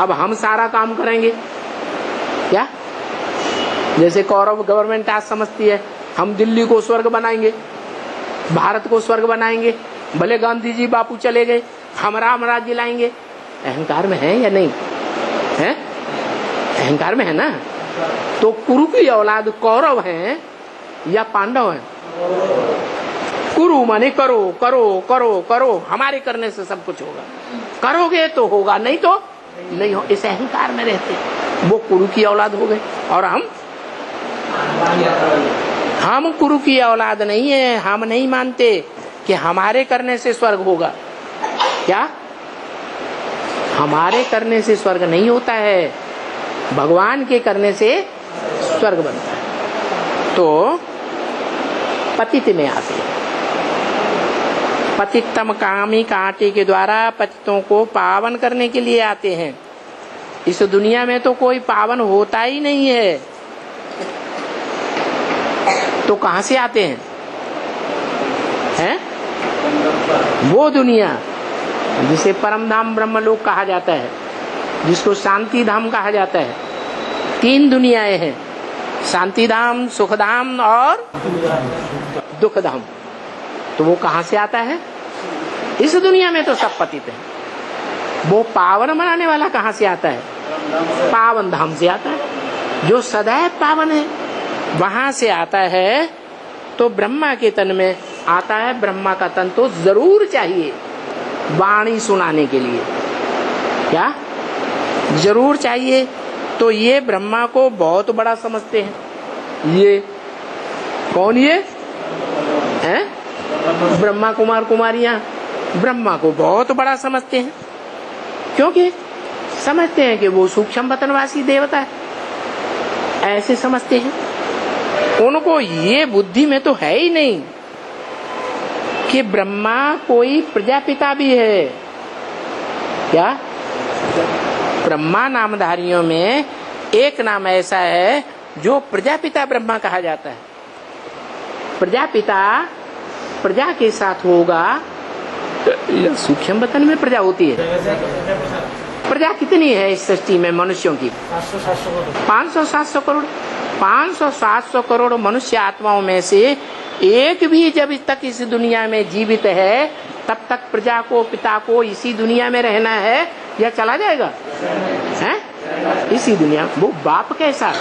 अब हम सारा काम करेंगे क्या? जैसे कौरव गवर्नमेंट आज समझती है हम दिल्ली को स्वर्ग बनाएंगे, भारत को स्वर्ग बनाएंगे, भले गांधी जी बापू चले गए, हम राम राज्य लाएंगे। अहंकार में है या नहीं है? अहंकार में है ना। तो कुरु की औलाद कौरव हैं या पांडव हैं? कुरु माने करो करो करो करो, हमारे करने से सब कुछ होगा, करोगे तो होगा, नहीं तो नहीं हो। इस अहंकार में रहते। वो कुरु की औलाद हो गए और हम कुरु की औलाद नहीं है। हम नहीं मानते कि हमारे करने से स्वर्ग होगा। क्या? हमारे करने से स्वर्ग नहीं होता है, भगवान के करने से स्वर्ग बनता है। तो पतित में आते हैं, पतितम कामी कांटे के द्वारा पतितों को पावन करने के लिए आते हैं। इस दुनिया में तो कोई पावन होता ही नहीं है, तो कहां से आते हैं? हैं? वो दुनिया जिसे परम धाम ब्रह्मलोक कहा जाता है, जिसको शांति धाम कहा जाता है। 3 दुनियाएं हैं, शांति धाम, सुख धाम और दुख धाम। तो वो कहां से आता है? इस दुनिया में तो सब पतित है। वो पावन बनाने वाला कहां से आता है? पावन धाम से आता है, जो सदैव पावन है, वहां से आता है। तो ब्रह्मा के तन में आता है। ब्रह्मा का तन तो जरूर चाहिए वाणी सुनाने के लिए। क्या जरूर चाहिए? तो ये ब्रह्मा को बहुत बड़ा समझते हैं। ये कौन? ये हैं? ब्रह्मा कुमार कुमारियां ब्रह्मा को बहुत बड़ा समझते हैं, क्योंकि समझते हैं कि वो सूक्ष्म वतनवासी देवता है, ऐसे समझते हैं। उनको ये बुद्धि में तो है ही नहीं कि ब्रह्मा कोई प्रजापिता भी है। क्या? ब्रह्मा नामधारियों में एक नाम ऐसा है जो प्रजापिता ब्रह्मा कहा जाता है। प्रजापिता प्रजा के साथ होगा। सूक्ष्म वतन में प्रजा होती है। प्रजा कितनी है इस सृष्टि में मनुष्यों की? 500-700 करोड़। 500-700 करोड़ मनुष्य आत्माओं में से एक भी जब तक इस दुनिया में जीवित है, तब तक प्रजा को, पिता को इसी दुनिया में रहना है या चला जाएगा? हैं? इसी दुनिया। वो बाप कैसा?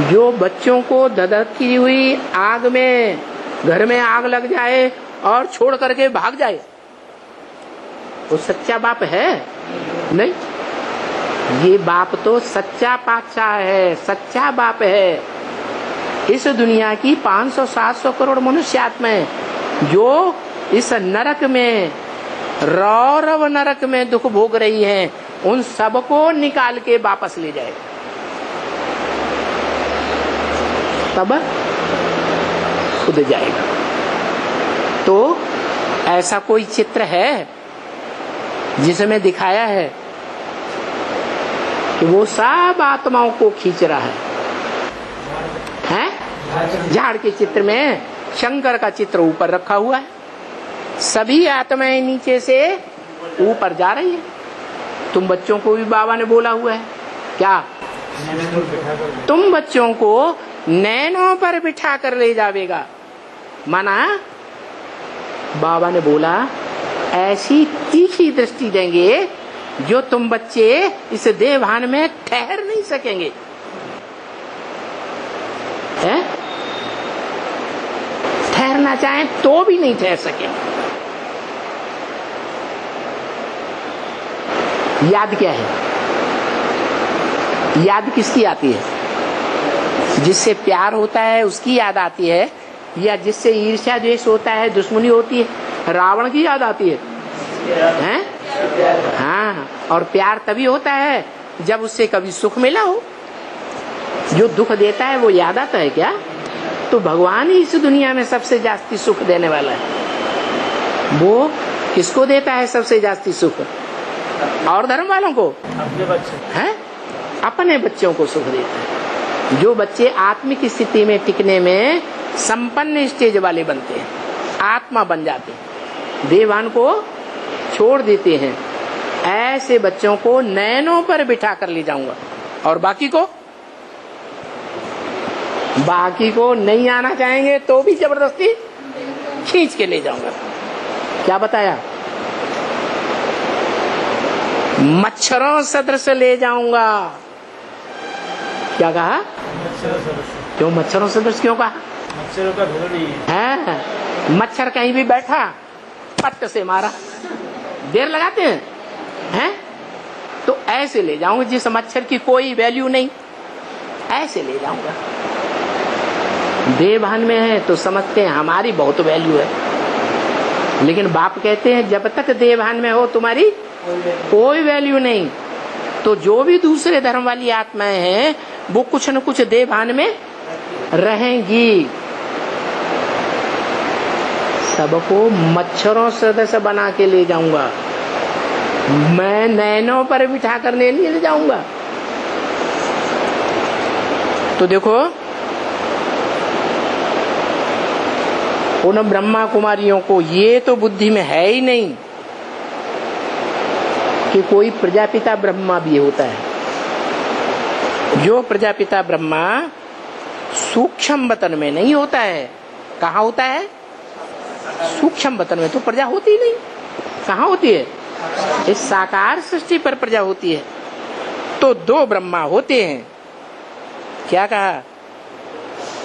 जो बच्चों को धधकती हुई आग में, घर में आग लग जाए और छोड़ करके भाग जाए, वो सच्चा बाप है? नहीं। ये बाप तो सच्चा पातशाह है, सच्चा बाप है। इस दुनिया की 500-700 करोड़ मनुष्य आत्माएं जो इस नरक में, रौरव नरक में दुख भोग रही हैं, उन सबको निकाल के वापस ले जाए, तब खुद जाएगा। तो ऐसा कोई चित्र है जिसमें दिखाया है कि वो सब आत्माओं को खींच रहा है? झाड़ के चित्र में शंकर का चित्र ऊपर रखा हुआ है, सभी आत्माएं नीचे से ऊपर जा रही है। तुम बच्चों को भी बाबा ने बोला हुआ है, क्या? तुम बच्चों को नैनों पर बिठा कर ले जावेगा। माना बाबा ने बोला ऐसी तीखी दृष्टि देंगे जो तुम बच्चे इस देवभान में ठहर नहीं सकेंगे। है? ठहरना चाहें तो भी नहीं ठहर सकेंगे। याद क्या है? याद किसकी आती है? जिससे प्यार होता है उसकी याद आती है, या जिससे ईर्ष्या द्वेष होता है, दुश्मनी होती है? रावण की याद आती है? हैं? हाँ। और प्यार तभी होता है जब उससे कभी सुख मिला हो। जो दुख देता है वो याद आता है क्या? तो भगवान ही इस दुनिया में सबसे जास्ती सुख देने वाला है। वो किसको देता है सबसे जास्ती सुख? और धर्म वालों को? अपने बच्चे हैं? अपने बच्चों को सुख देता है। जो बच्चे आत्मिक स्थिति में टिकने में संपन्न स्टेज वाले बनते हैं, आत्मा बन जाते हैं, देवान को छोड़ देते हैं, ऐसे बच्चों को नैनों पर बिठा कर ले जाऊंगा। और बाकी को नहीं आना चाहेंगे तो भी जबरदस्ती खींच के ले जाऊंगा। क्या बताया? मच्छरों सदृश ले जाऊंगा। क्या कहा? क्यों मच्छरों सदृश क्यों कहा? मच्छरों का घर नहीं है। मच्छर कहीं भी बैठा, पट्ट से मारा, देर लगाते हैं? तो ऐसे ले जाऊंगा जिस मच्छर की कोई वैल्यू नहीं, ऐसे ले जाऊंगा। देवभान में है तो समझते हैं हमारी बहुत वैल्यू है, लेकिन बाप कहते हैं जब तक देवभान में हो तुम्हारी कोई वैल्यू नहीं। तो जो भी दूसरे धर्म वाली आत्माएं हैं वो कुछ न कुछ देह भान में रहेंगी। सबको मच्छरों सदस्य बना के ले जाऊंगा, मैं नैनों पर बिठा कर ले जाऊंगा। तो देखो उन ब्रह्मा कुमारियों को ये तो बुद्धि में है ही नहीं कि कोई प्रजापिता ब्रह्मा भी होता है। जो प्रजापिता ब्रह्मा सूक्ष्म वतन में नहीं होता है, कहाँ होता है? सूक्ष्म वतन में तो प्रजा होती ही नहीं। कहाँ होती है? इस साकार सृष्टि पर प्रजा होती है। तो दो ब्रह्मा होते हैं। क्या कहा?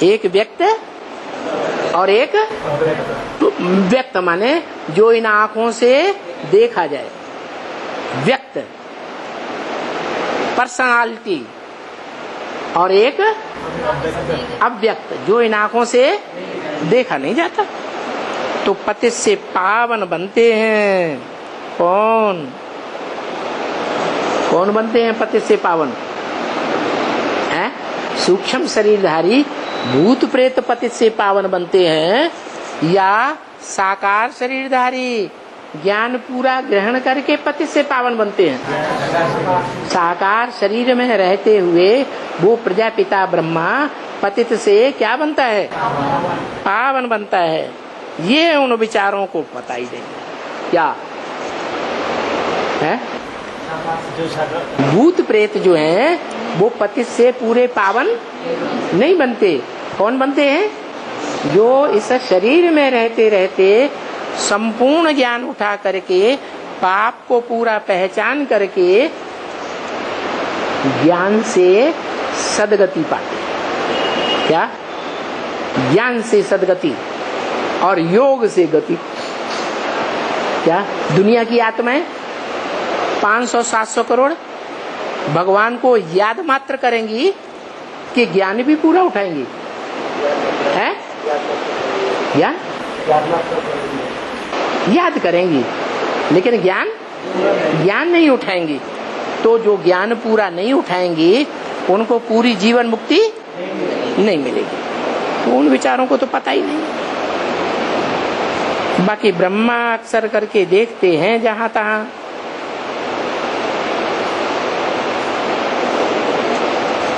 एक व्यक्त और एक व्यक्त, माने जो इन आंखों से देखा जाए, व्यक्त पर्सनालिटी, और एक अव्यक्त जो इन आंखों से देखा नहीं जाता। तो पतित से पावन बनते हैं कौन? कौन बनते हैं पतित से पावन? है सूक्ष्म शरीरधारी भूत प्रेत पतित से पावन बनते हैं, या साकार शरीरधारी ज्ञान पूरा ग्रहण करके पतित से पावन बनते हैं? साकार शरीर में रहते हुए वो प्रजापिता ब्रह्मा पतित से क्या बनता है? पावन बनता है। ये उन विचारों को पता ही नहीं क्या है। भूत प्रेत जो हैं वो पतित से पूरे पावन नहीं बनते। कौन बनते हैं? जो इस शरीर में रहते रहते संपूर्ण ज्ञान उठा करके पाप को पूरा पहचान करके ज्ञान से सदगति पाते। क्या? ज्ञान से सदगति और योग से गति। क्या? दुनिया की आत्माएं 500-700 करोड़ भगवान को याद मात्र करेंगी कि ज्ञान भी पूरा उठाएंगी, है? याद करेंगी लेकिन ज्ञान नहीं उठाएंगी। तो जो ज्ञान पूरा नहीं उठाएंगी उनको पूरी जीवन मुक्ति नहीं मिलेगी। तो उन विचारों को तो पता ही नहीं। बाकी ब्रह्मा अक्सर करके देखते हैं जहां तहां।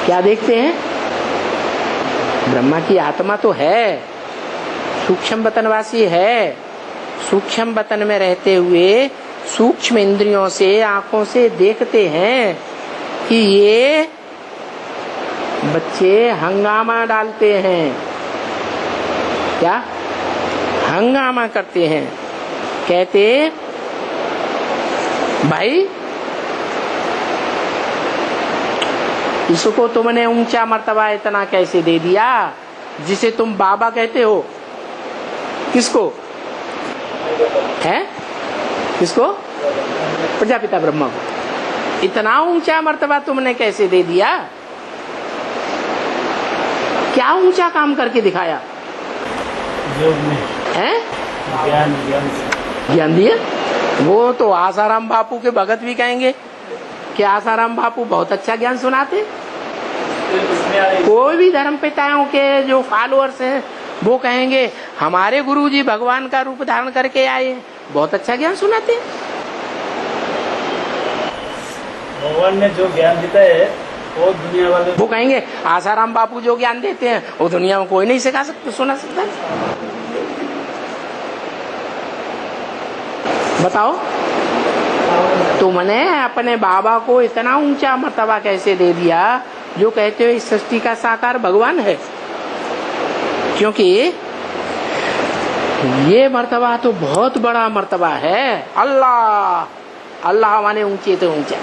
क्या देखते हैं? ब्रह्मा की आत्मा तो है, सूक्ष्म वतनवासी है। सूक्ष्म वतन में रहते हुए सूक्ष्म इंद्रियों से, आंखों से देखते हैं कि ये बच्चे हंगामा डालते हैं। क्या? हंगामा करते हैं। कहते भाई इसको तुमने ऊंचा मर्तबा इतना कैसे दे दिया जिसे तुम बाबा कहते हो? किसको है? किसको? प्रजापिता ब्रह्मा को। इतना ऊंचा मर्तबा तुमने कैसे दे दिया? क्या ऊंचा काम करके दिखाया? है? ज्ञान दिया। वो तो आसाराम बापू के भगत भी कहेंगे कि आसाराम बापू बहुत अच्छा ज्ञान सुनाते। कोई भी धर्म पिताओं के जो फॉलोअर्स हैं वो कहेंगे हमारे गुरुजी भगवान का रूप धारण करके आए, बहुत अच्छा ज्ञान सुनाते। भगवान ने जो ज्ञान देता है वो दुनिया वाले, वो कहेंगे आसाराम बापू जो ज्ञान देते हैं वो दुनिया में कोई नहीं सिखा सकता, सुना सकता। बताओ तुमने अपने बाबा को इतना ऊंचा मर्तबा कैसे दे दिया जो कहते हो इस सृष्टि का साकार भगवान है? क्योंकि ये मर्तबा तो बहुत बड़ा मर्तबा है। अल्लाह अल्लाह माने ऊंचे तो ऊंचा।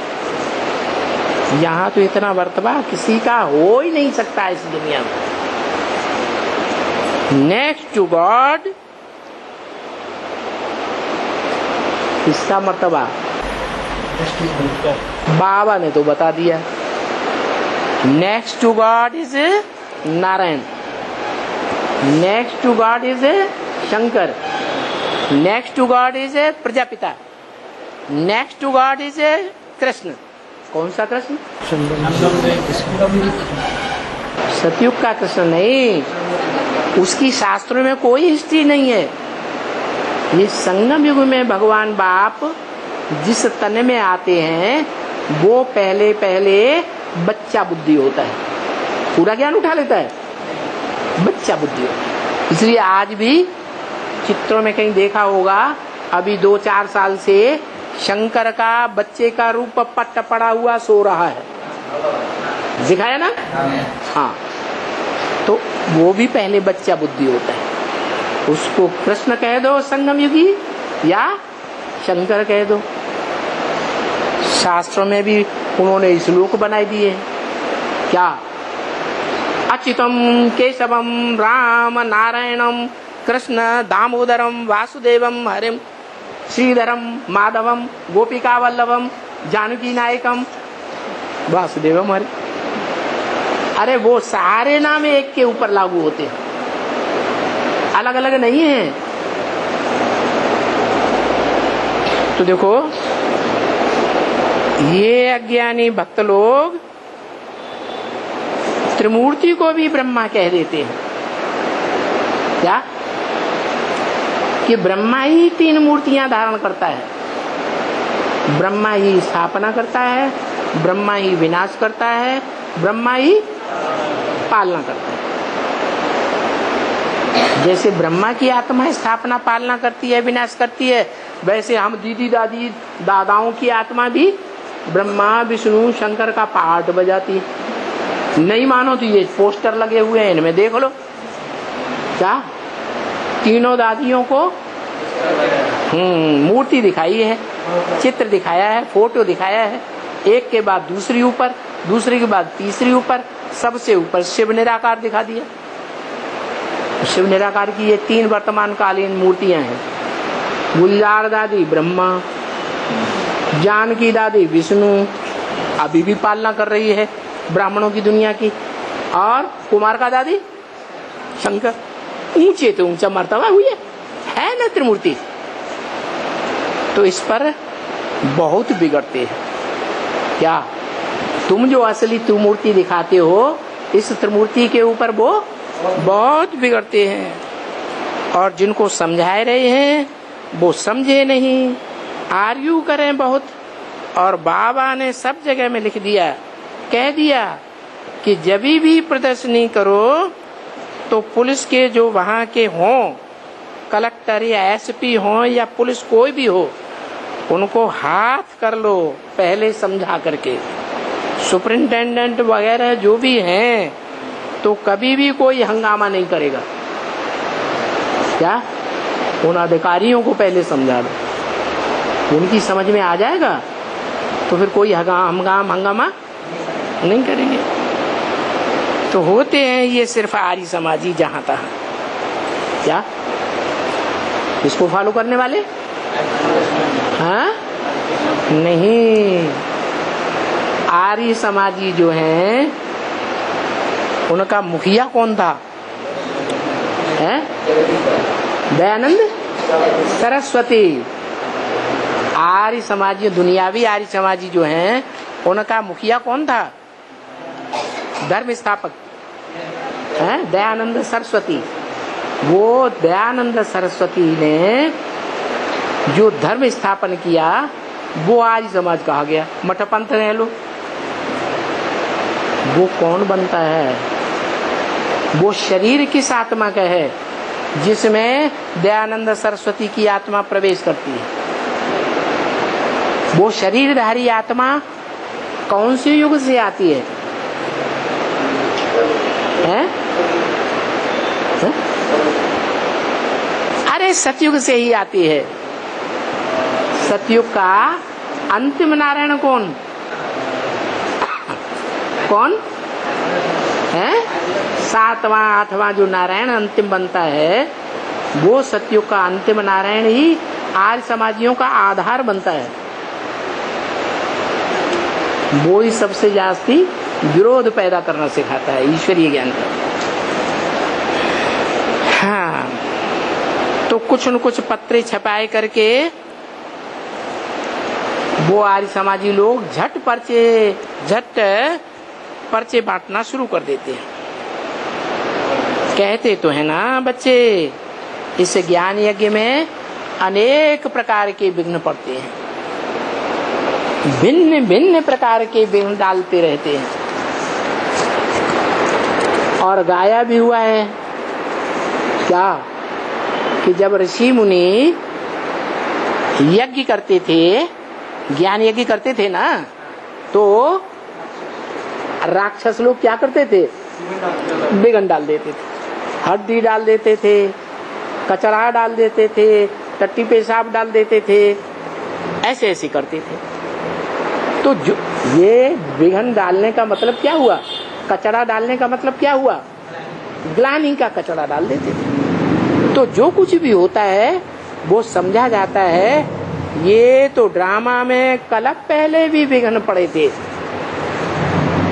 यहाँ तो इतना मर्तबा किसी का हो ही नहीं सकता इस दुनिया में। नेक्स्ट टू गॉड इसका मर्तबा बाबा ने तो बता दिया। Next to God is Narayan, next to God is Shankar, next to God is Prajapita, next to God is Krishna, कौन सा कृष्ण? संगम सतयुग का कृष्ण नहीं, उसकी शास्त्रों में कोई हिस्ट्री नहीं है। ये संगम युग में भगवान बाप जिस तन में आते हैं वो पहले पहले बच्चा बुद्धि होता है, पूरा ज्ञान उठा लेता है, बच्चा बुद्धि होता है। इसलिए आज भी चित्रों में कहीं देखा होगा, अभी 2-4 साल से शंकर का बच्चे का रूप पट्ट पड़ा हुआ सो रहा है, दिखाया ना? हाँ, तो वो भी पहले बच्चा बुद्धि होता है। उसको कृष्ण कह दो संगम युगी या शंकर कह दो। शास्त्रों में भी उन्होंने श्लोक बनाए दिए हैं। क्या? अच्युतम केशवम राम नारायणम कृष्ण दामोदरम वासुदेवम हरिम श्रीधरम माधवम गोपिका वल्लभम जानकी नायकम वासुदेवम हरि। अरे वो सारे नाम एक के ऊपर लागू होते हैं, अलग अलग नहीं है। तो देखो, ये अज्ञानी भक्त लोग त्रिमूर्ति को भी ब्रह्मा कह देते हैं। क्या? कि ब्रह्मा ही 3 मूर्तियां धारण करता है, ब्रह्मा ही स्थापना करता है, ब्रह्मा ही विनाश करता है, ब्रह्मा ही पालना करता है। जैसे ब्रह्मा की आत्मा स्थापना पालना करती है, विनाश करती है, वैसे हम दीदी दादी दादाओं की आत्मा भी ब्रह्मा विष्णु शंकर का पाठ बजाती है। नहीं मानो तो ये पोस्टर लगे हुए हैं, इनमें देख लो। क्या? तीनों दादियों को मूर्ति दिखाई है, चित्र दिखाया है, फोटो दिखाया है, एक के बाद दूसरी ऊपर, दूसरी के बाद तीसरी ऊपर, सबसे ऊपर शिव निराकार दिखा दिया। शिव निराकार की ये 3 वर्तमान कालीन मूर्तियां हैं। गुलजार दादी ब्रह्मा, जानकी दादी विष्णु, अभी भी पालना कर रही है ब्राह्मणों की दुनिया की, और कुमार का दादी शंकर। ऊंचे तो ऊंचा मर्तबा हुई है न त्रिमूर्ति। तो इस पर बहुत बिगड़ते हैं। क्या? तुम जो असली त्रिमूर्ति दिखाते हो, इस त्रिमूर्ति के ऊपर वो बहुत बिगड़ते हैं, और जिनको समझा रहे हैं वो समझे नहीं, आर्ग्यू करें बहुत। और बाबा ने सब जगह में लिख दिया, कह दिया कि जब भी प्रदर्शनी करो तो पुलिस के जो वहाँ के हों, कलेक्टर या एसपी हों या पुलिस कोई भी हो, उनको हाथ कर लो पहले समझा करके। सुपरिंटेंडेंट वगैरह जो भी हैं तो कभी भी कोई हंगामा नहीं करेगा। क्या? उन अधिकारियों को पहले समझा दो, उनकी समझ में आ जाएगा तो फिर कोई हंगामा नहीं करेंगे। तो होते हैं ये सिर्फ आर्य समाजी जहां तहां। क्या? इसको फॉलो करने वाले? हाँ नहीं, आर्य समाजी जो हैं उनका मुखिया कौन था? है दयानंद सरस्वती। आर्य समाजी, दुनियावी आर्य समाजी जो हैं उनका मुखिया कौन था? धर्म स्थापक है दयानंद सरस्वती। वो दयानंद सरस्वती ने जो धर्म स्थापन किया वो आर्य समाज कहा गया। मठपंथ रह लो, वो कौन बनता है? वो शरीर किस आत्मा का है जिसमें दयानंद सरस्वती की आत्मा प्रवेश करती है? वो शरीरधारी आत्मा कौन से युग से आती है? हैं? अरे सतयुग से ही आती है। सतयुग का अंतिम नारायण कौन? कौन है? 7वां 8वां जो नारायण अंतिम बनता है वो सतयुग का अंतिम नारायण ही आर्य समाजियों का आधार बनता है। वो ही सबसे जास्ती विरोध पैदा करना सिखाता है ईश्वरीय ज्ञान का। हाँ, तो कुछ न कुछ पत्रे छपाए करके वो आर्य समाजी लोग झट पर्चे बांटना शुरू कर देते हैं। कहते तो है ना बच्चे, इस ज्ञान यज्ञ में अनेक प्रकार के विघ्न पड़ते हैं, भिन्न भिन्न प्रकार के विघ्न डालते रहते हैं। और गाया भी हुआ है क्या कि जब ऋषि मुनि यज्ञ करते थे, ज्ञान यज्ञ करते थे ना, तो राक्षस लोग क्या करते थे? विघ्न डाल देते थे, हड्डी डाल देते थे, कचरा डाल देते थे, टट्टी पेशाब डाल देते थे, ऐसे ऐसे करते थे। तो जो ये विघ्न डालने का मतलब क्या हुआ? कचरा डालने का मतलब क्या हुआ? ग्लानि का कचरा डाल देते थे। तो जो कुछ भी होता है वो समझा जाता है ये तो ड्रामा में कलप पहले भी विघ्न पड़े थे,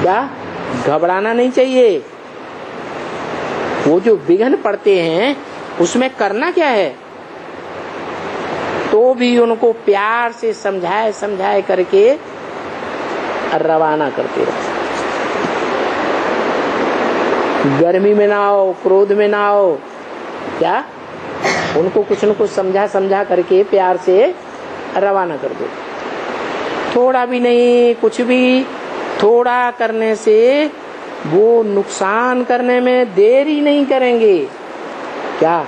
क्या घबराना नहीं चाहिए। वो जो विघ्न पड़ते हैं उसमें करना क्या है? तो भी उनको प्यार से समझाए करके रवाना करते रहो। गर्मी में ना आओ, क्रोध में ना आओ, क्या उनको कुछ न कुछ समझा करके प्यार से रवाना कर दो। थोड़ा भी नहीं, कुछ भी थोड़ा करने से वो नुकसान करने में देरी नहीं करेंगे। क्या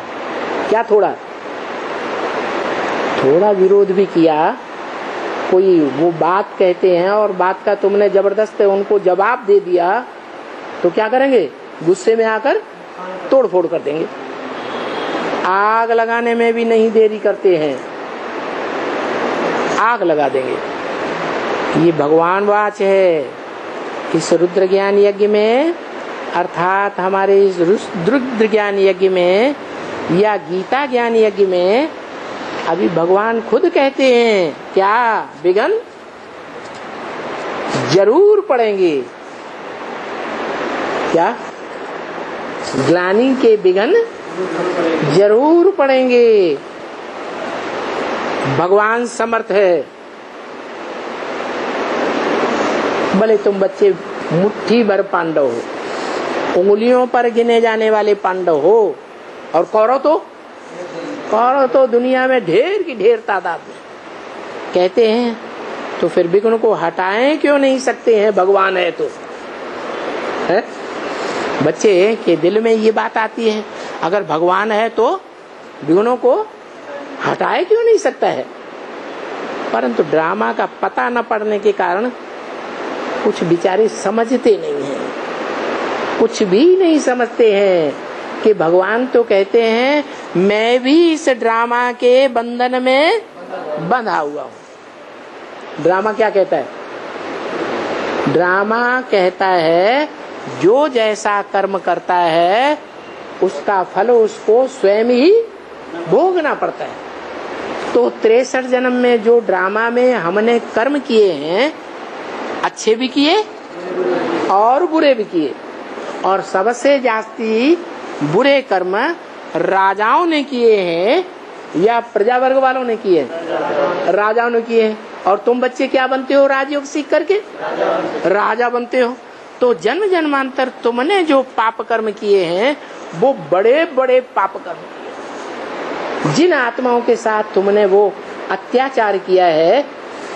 थोड़ा विरोध भी किया, कोई वो बात कहते हैं और बात का तुमने जबरदस्त उनको जवाब दे दिया, तो क्या करेंगे? गुस्से में आकर तोड़ फोड़ कर देंगे। आग लगाने में भी नहीं देरी करते हैं, आग लगा देंगे। ये भगवान वाच है। इस रुद्र ज्ञान यज्ञ में, अर्थात हमारे इस रुद्र ज्ञान यज्ञ में या गीता ज्ञान यज्ञ में अभी भगवान खुद कहते हैं क्या? विघ्न जरूर पड़ेंगे। क्या? ग्लानि के विघ्न जरूर पड़ेंगे। भगवान समर्थ है। भले तुम बच्चे मुट्ठी भर पांडव हो, उंगलियों पर गिने जाने वाले पांडव हो, और कौरव तो दुनिया में ढेर की ढेर तादाद में कहते हैं, तो फिर विघ्न को हटाएं क्यों नहीं सकते हैं? भगवान है तो है? बच्चे के दिल में ये बात आती है, अगर भगवान है तो विघ्नों को हटाए क्यों नहीं सकता है? परंतु ड्रामा का पता न पड़ने के कारण कुछ बेचारे समझते नहीं हैं, कुछ भी नहीं समझते हैं कि भगवान तो कहते हैं मैं भी इस ड्रामा के बंधन में बंधा हुआ हूँ। ड्रामा क्या कहता है? ड्रामा कहता है जो जैसा कर्म करता है उसका फल उसको स्वयं ही भोगना पड़ता है। तो 63 जन्म में जो ड्रामा में हमने कर्म किए हैं, अच्छे भी किए और बुरे भी किए, और सबसे जास्ती बुरे कर्म राजाओं ने किए हैं या प्रजा वर्ग वालों ने किए? राजाओं ने किए हैं। और तुम बच्चे क्या बनते हो? राजयोग सीख करके राजा बनते हो। तो जन्म जन्मांतर तुमने जो पाप कर्म किए हैं वो बड़े बड़े पाप कर्म किए। जिन आत्माओं के साथ तुमने वो अत्याचार किया है,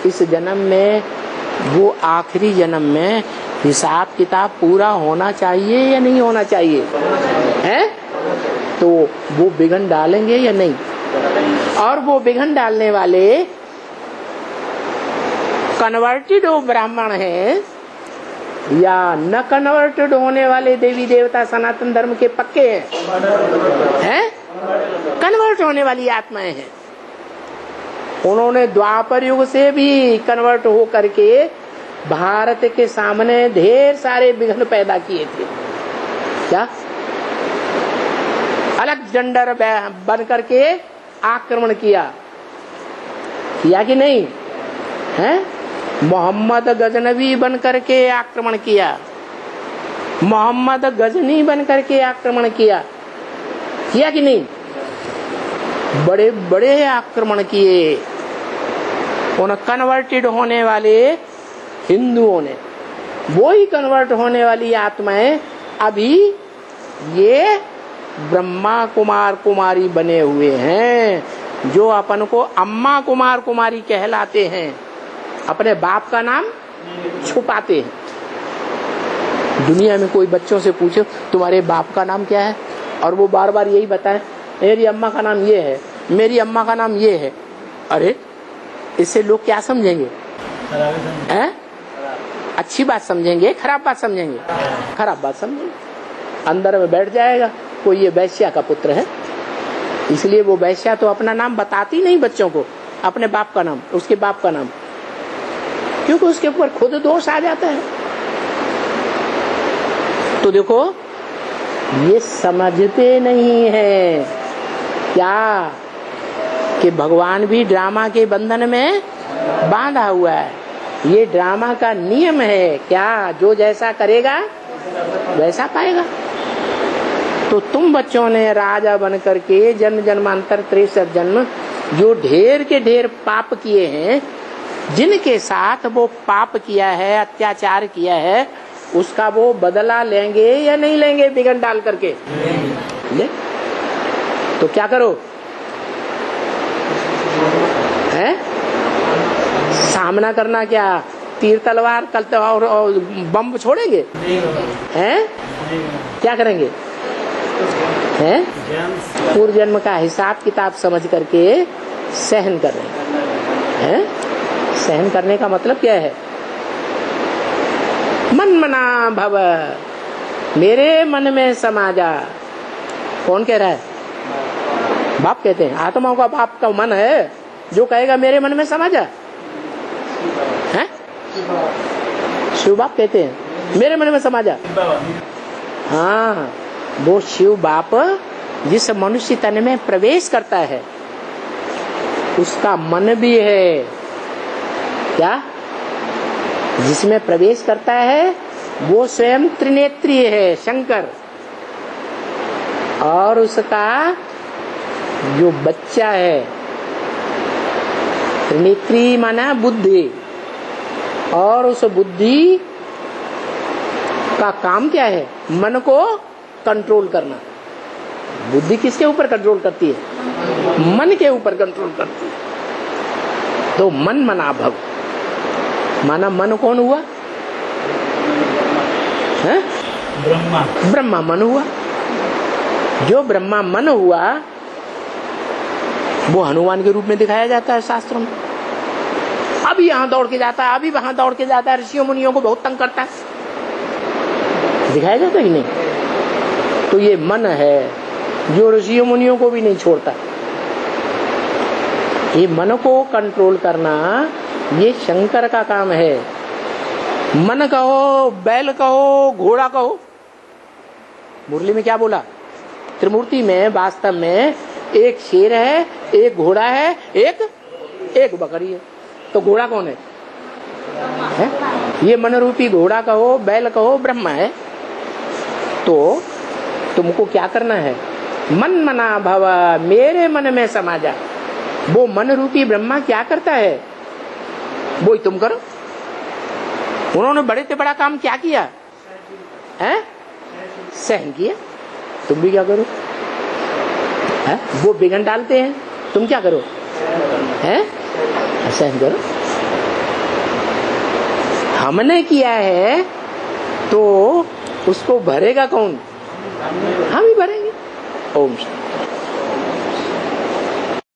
इस जन्म में वो आखिरी जन्म में हिसाब किताब पूरा होना चाहिए या नहीं होना चाहिए? है? तो वो विघ्न डालेंगे या नहीं? और वो विघ्न डालने वाले कन्वर्टेड ब्राह्मण हैं या न कन्वर्टेड होने वाले देवी देवता सनातन धर्म के पक्के हैं? कन्वर्ट होने वाली आत्माएं हैं। उन्होंने द्वापर युग से भी कन्वर्ट हो करके भारत के सामने ढेर सारे विघ्न पैदा किए थे। क्या? अलेक्जेंडर बन करके आक्रमण किया कि नहीं? है? मोहम्मद गजनवी बन करके आक्रमण किया, मोहम्मद गजनी बन करके आक्रमण किया कि नहीं? बड़े बड़े आक्रमण किए। उन कन्वर्टेड होने वाले हिंदुओं ने, वो ही कन्वर्ट होने वाली आत्माएं अभी ये ब्रह्मा कुमार कुमारी बने हुए हैं, जो अपन को अम्मा कुमार कुमारी कहलाते हैं, अपने बाप का नाम छुपाते हैं। दुनिया में कोई बच्चों से पूछो तुम्हारे बाप का नाम क्या है, और वो बार बार यही बताएं मेरी अम्मा का नाम ये है, मेरी अम्मा का नाम ये है। अरे इससे लोग क्या समझेंगे? हैं? अच्छी बात समझेंगे, खराब बात समझेंगे? खराब बात समझेंगे। अंदर में बैठ जाएगा कोई ये वैश्या का पुत्र है, इसलिए वो वैश्या तो अपना नाम बताती नहीं बच्चों को, अपने बाप का नाम, उसके बाप का नाम, क्योंकि उसके ऊपर खुद दोष आ जाता है। तो देखो ये समझते नहीं है क्या कि भगवान भी ड्रामा के बंधन में बांधा हुआ है। ये ड्रामा का नियम है क्या, जो जैसा करेगा वैसा पाएगा। तो तुम बच्चों ने राजा बन करके जन्म जन्मांतर 63 जन्म जो ढेर के ढेर पाप किए हैं, जिनके साथ वो पाप किया है, अत्याचार किया है, उसका वो बदला लेंगे या नहीं लेंगे? बिगन डाल करके ले। तो क्या करो? है सामना करना, क्या तीर तलवार कल और बम छोड़ेंगे? हैं? क्या करेंगे? हैं? पूर्व जन्म का हिसाब किताब समझ करके सहन कर रहे हैं। सहन करने का मतलब क्या है? मन मना भव, मेरे मन में समा जा। कौन कह रहा है? बाप कहते हैं। आत्माओं का बाप का मन है जो कहेगा मेरे मन में समा जा। हैं? शिव बाप कहते हैं मेरे मन में समा जा। हाँ, वो शिव बाप जिस मनुष्य तन में प्रवेश करता है उसका मन भी है क्या? जिसमें प्रवेश करता है वो स्वयं त्रिनेत्री है, शंकर, और उसका जो बच्चा है, त्रिनेत्री माना बुद्धि, और उस बुद्धि का काम क्या है? मन को कंट्रोल करना। बुद्धि किसके ऊपर कंट्रोल करती है? मन के ऊपर कंट्रोल करती है। तो मन मना भव, माना मन कौन हुआ? है? ब्रह्मा। ब्रह्मा मन हुआ। जो ब्रह्मा मन हुआ वो हनुमान के रूप में दिखाया जाता है शास्त्रों में। अभी यहाँ दौड़ के जाता है, अभी वहां दौड़ के जाता है, ऋषियों मुनियों को बहुत तंग करता है, दिखाया जाता है कि नहीं? तो ये मन है जो ऋषियों मुनियों को भी नहीं छोड़ता। ये मन को कंट्रोल करना ये शंकर का काम है। मन कहो, बैल कहो, घोड़ा कहो। मुरली में क्या बोला? त्रिमूर्ति में वास्तव में एक शेर है, एक घोड़ा है, एक बकरी है। तो घोड़ा कौन है? ये मन रूपी घोड़ा कहो, बैल कहो, ब्रह्मा है। तो तुमको क्या करना है? मन मना भव, मेरे मन में समा जा। वो मन रूपी ब्रह्मा क्या करता है वो ही तुम करो। उन्होंने बड़े से बड़ा काम क्या किया है? सहन किया। तुम भी क्या करो? है? वो बिगन डालते हैं, तुम क्या करो? है? सहन करो। हमने किया है तो उसको भरेगा कौन? हम ही भरेंगे। ओम शांति।